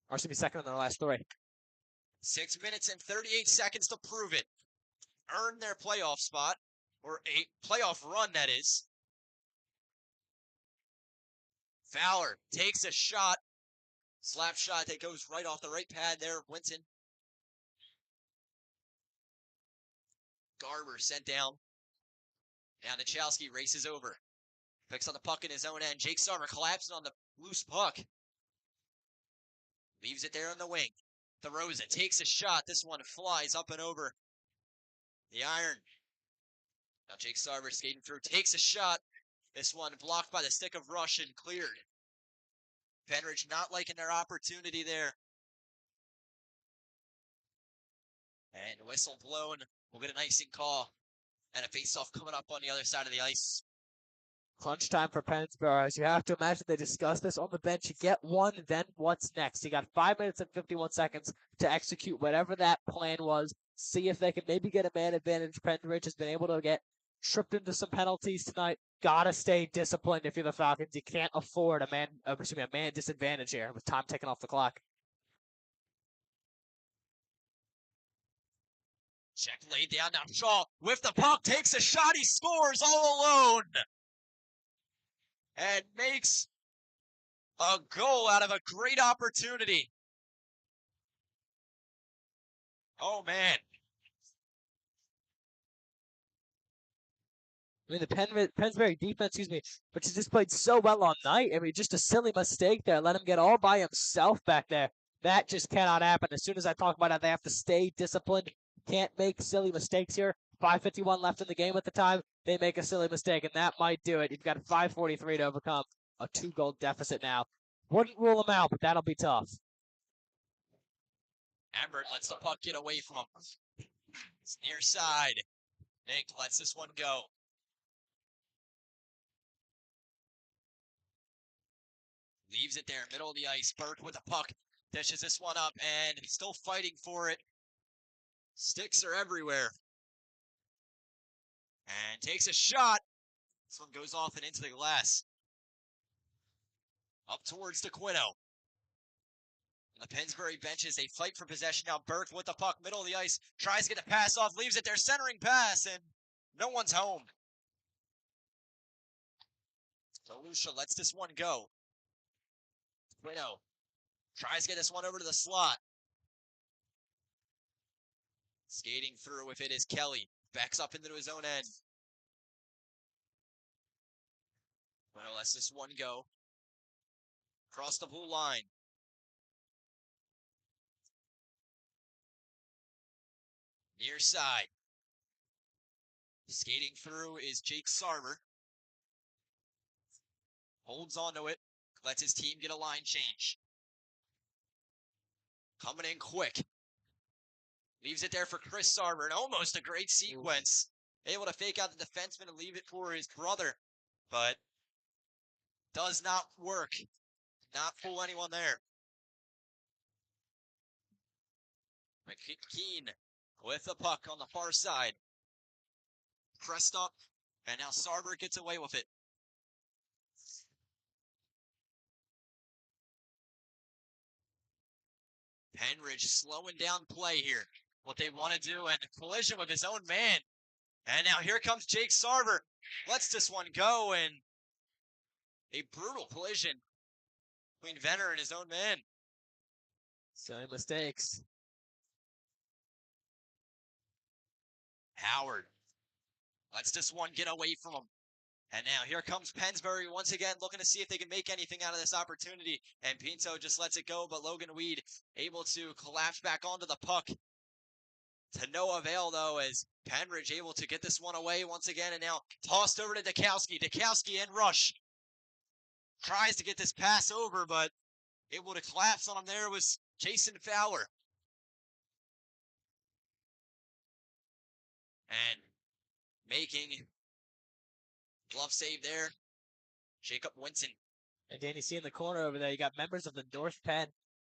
Or should be second in their last 3. 6 minutes and 38 seconds to prove it. Earn their playoff spot, or a playoff run, that is. Fowler takes a shot. Slap shot that goes right off the right pad there, Winton. Garber sent down. Now Nachowski races over. Picks on the puck in his own end. Jake Sarver collapsing on the loose puck. Leaves it there on the wing. Throws it. Takes a shot. This one flies up and over the iron. Now Jake Sarver skating through. Takes a shot. This one blocked by the stick of Rush and cleared. Pennridge not liking their opportunity there. And whistle blown. We'll get an icing call. And a face-off coming up on the other side of the ice. Crunch time for Pennsbury. As you have to imagine, they discuss this on the bench. You get one, then what's next? You got 5 minutes and 51 seconds to execute whatever that plan was. See if they can maybe get a man advantage. Pennridge has been able to get tripped into some penalties tonight. Gotta stay disciplined if you're the Falcons. You can't afford a man disadvantage here with time ticking off the clock. Check laid down. Now Shaw with the puck takes a shot. He scores all alone. And makes a goal out of a great opportunity. Oh, man. I mean, the Pennsbury defense, but she just played so well all night. I mean, just a silly mistake there. Let him get all by himself back there. That just cannot happen. As soon as I talk about it, they have to stay disciplined. Can't make silly mistakes here. 5:51 left in the game at the time. They make a silly mistake, and that might do it. You've got 5:43 to overcome a 2-goal deficit now. Wouldn't rule them out, but that'll be tough. Ambert lets the puck get away from him. It's near side. Nick lets this one go. Leaves it there, middle of the ice. Burke with the puck. Dishes this one up, and still fighting for it. Sticks are everywhere. And takes a shot. This one goes off and into the glass. Up towards DeQuino. And the Pennsbury benches, they fight for possession now. Burke with the puck, middle of the ice. Tries to get the pass off, leaves it there, centering pass, and no one's home. So Lucia lets this one go. DeQuino tries to get this one over to the slot. Skating through with it is Kelly. Backs up into his own end. Well, lets this one go. Across the blue line. Near side. Skating through is Jake Sarver. Holds onto it. Lets his team get a line change. Coming in quick. Leaves it there for Chris Sarver, and almost a great sequence. Able to fake out the defenseman and leave it for his brother, but does not work. Not fool anyone there. McKean with the puck on the far side. Pressed up, and now Sarver gets away with it. Pennridge slowing down play here. What they want to do, and collision with his own man. And now here comes Jake Sarver. Lets this one go, and a brutal collision between Venner and his own man. Silly mistakes. Howard lets this one get away from him. And now here comes Pennsbury once again looking to see if they can make anything out of this opportunity. And Pinto just lets it go, but Logan Weed able to collapse back onto the puck. To no avail, though, as Pennridge able to get this one away once again. And now tossed over to Dukowski. Dukowski in rush. Tries to get this pass over, but able to collapse on him there was Jason Fowler. And making glove save there, Jacob Winton. And Danny, see in the corner over there, you got members of the North Penn,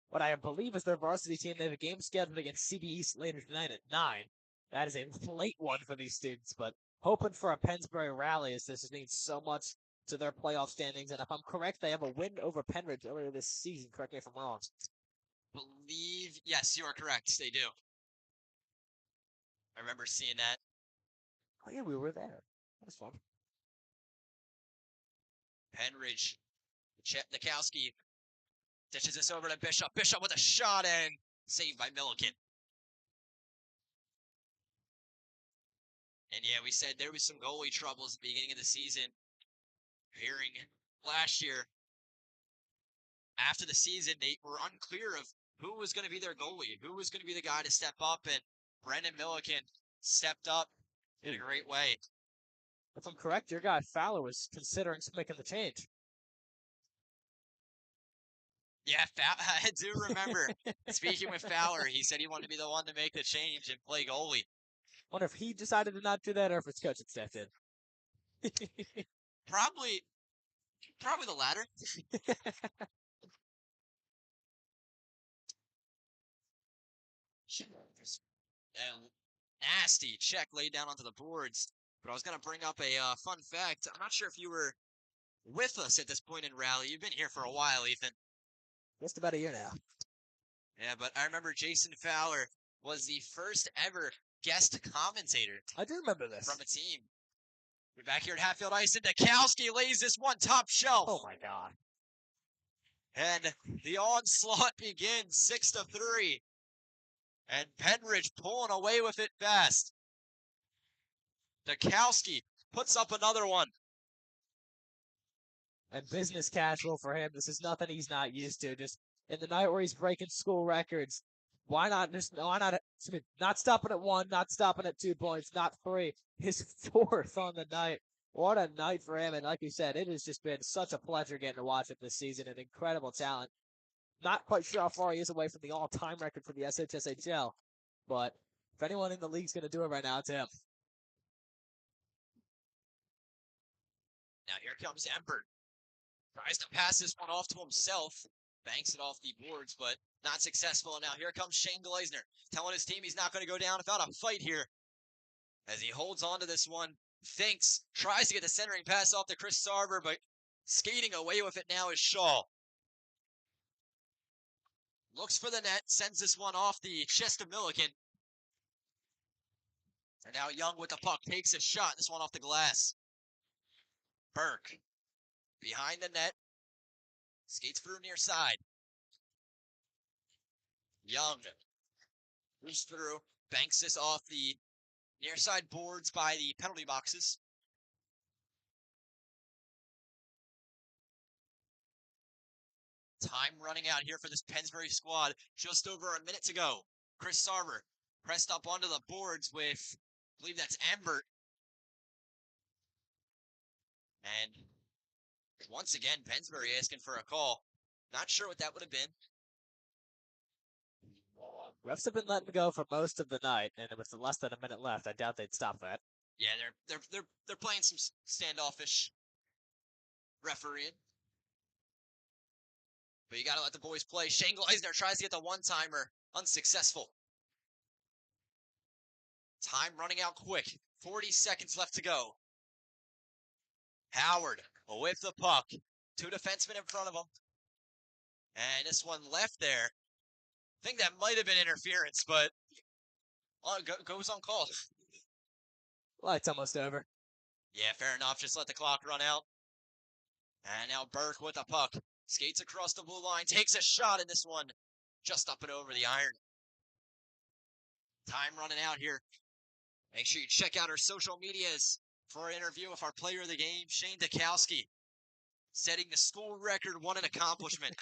what I believe is their varsity team. They have a game scheduled against CB East later tonight at 9. That is a late one for these students, but hoping for a Pennsbury rally as this means so much to their playoff standings. And if I'm correct, they have a win over Pennridge earlier this season. Correct me if I'm wrong. Yes, you are correct. They do. I remember seeing that. Oh yeah, we were there. That was fun. Pennridge, Dukowski dishes this over to Bishop. Bishop with a shot and saved by Milliken. And yeah, we said there was some goalie troubles at the beginning of the season. Hearing last year, after the season, they were unclear of who was going to be their goalie, who was going to be the guy to step up, and Brendan Milliken stepped up in a great way. If I'm correct, your guy Fowler was considering making the change. Yeah, I do remember speaking with Fowler. He said he wanted to be the one to make the change and play goalie. Wonder if he decided to not do that or if his coach had stepped in. Probably the latter. Nasty check laid down onto the boards. But I was going to bring up a fun fact. I'm not sure if you were with us at this point in Rally. You've been here for a while, Ethan. Just about a year now. Yeah, but I remember Jason Fowler was the first ever guest commentator. I do remember this. From a team. We're back here at Hatfield Ice, and Dukowski lays this one top shelf. Oh my God. And the onslaught begins 6-3. And Pennridge pulling away with it fast. Dukowski puts up another one. And business casual for him. This is nothing he's not used to. Just in the night where he's breaking school records, not stopping at 1, not stopping at 2 points, not 3. His 4th on the night. What a night for him. And like you said, it has just been such a pleasure getting to watch him this season. An incredible talent. Not quite sure how far he is away from the all-time record for the SHSHL. But if anyone in the league's going to do it right now, it's him. Now here comes Embert. Tries to pass this one off to himself. Banks it off the boards, but not successful. And now here comes Shane Gleisner, telling his team he's not going to go down without a fight here. As he holds on to this one, tries to get the centering pass off to Chris Sarver, but skating away with it now is Shaw. Looks for the net, sends this one off the chest of Milliken. And now Young with the puck takes a shot, this one off the glass. Burke, behind the net, skates through near side. Young moves through, banks this off the near side boards by the penalty boxes. Time running out here for this Pennsbury squad. Just over a minute to go. Chris Sarver pressed up onto the boards with, I believe that's Embert. And once again, Pennsbury asking for a call. Not sure what that would have been. Refs have been letting go for most of the night, and with less than a minute left, I doubt they'd stop that. Yeah, they're playing some standoffish refereeing. But you gotta let the boys play. Shane Gleisner tries to get the one-timer. Unsuccessful. Time running out quick. 40 seconds left to go. Howard with the puck. 2 defensemen in front of him. And this one left there. I think that might have been interference, but goes uncalled. Well, it's almost over. Yeah, fair enough. Just let the clock run out. And now Burke with the puck. Skates across the blue line. Takes a shot in this one. Just up and over the iron. Time running out here. Make sure you check out our social medias for an interview with our player of the game, Shane Dukowski. Setting the school record, what an accomplishment.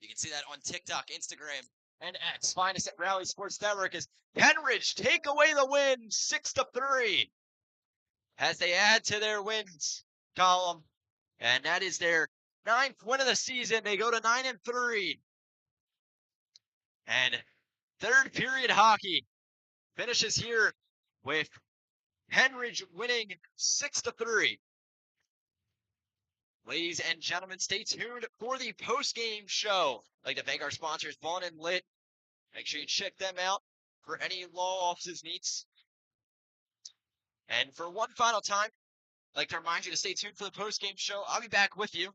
You can see that on TikTok, Instagram, and X. Find us at Rally Sports Network as Pennridge take away the win 6-3 as they add to their wins column. And that is their 9th win of the season. They go to 9-3. And third period hockey finishes here with Pennridge winning 6-3. Ladies and gentlemen, stay tuned for the post-game show. I'd like to thank our sponsors, Vaughn and Lit. Make sure you check them out for any law offices needs. And for one final time, I'd like to remind you to stay tuned for the post-game show. I'll be back with you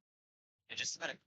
in just a minute.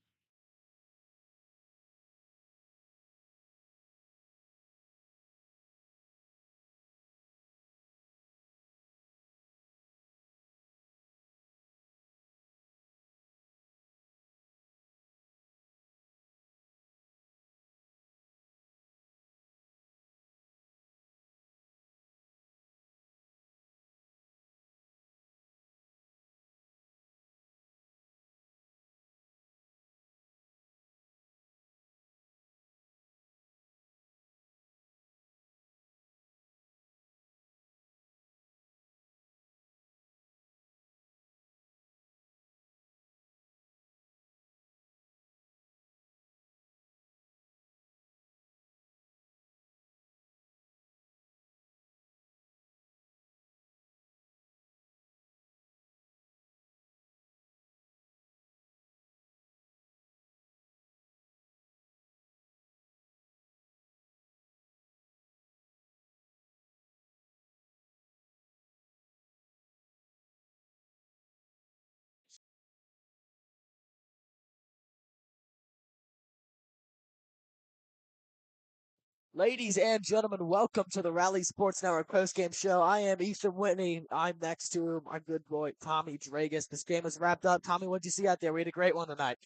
Ladies and gentlemen, welcome to the Rally Sports Network postgame show. I am Ethan Whitney. I'm next to my good boy, Tommy Dragus. This game is wrapped up. Tommy, what'd you see out there? We had a great one tonight.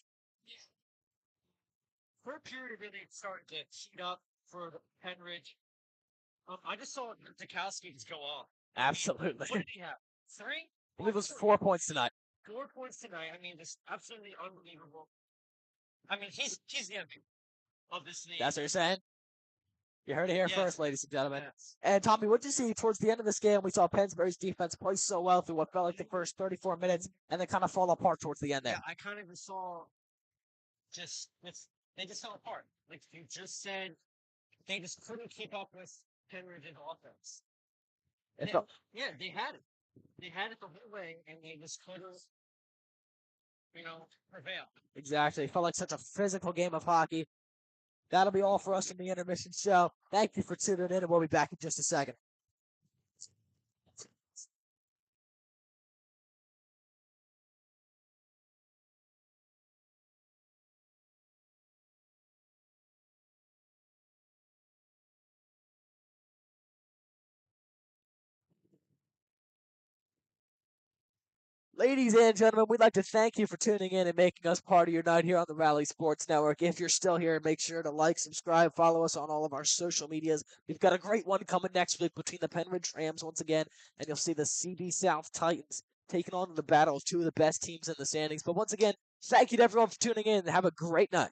Third period really started to heat up for Pennridge. I just saw Dukowski just go off. Absolutely. What did he have? 3? I believe it was 4 points tonight. 4 points tonight. I mean, just absolutely unbelievable. I mean, he's the MVP of this league. That's what you're saying? You heard it here Yes. first, ladies and gentlemen. Yes. And Tommy, what'd you see towards the end of this game? We saw Pennsbury's defense play so well through what felt like the first 34 minutes and then kind of fall apart towards the end there. Yeah, I kind of saw they just fell apart. Like you just said, they just couldn't keep up with Pennridge's offense. It felt- Yeah, they had it. They had it the whole way, and they just couldn't, prevail. Exactly. It felt like such a physical game of hockey. That'll be all for us in the intermission show. Thank you for tuning in, and we'll be back in just a second. Ladies and gentlemen, we'd like to thank you for tuning in and making us part of your night here on the Rally Sports Network. If you're still here, make sure to like, subscribe, follow us on all of our social medias. We've got a great one coming next week between the Pennridge Rams once again, and you'll see the CB South Titans taking on the battle of two of the best teams in the standings. But once again, thank you to everyone for tuning in, and have a great night.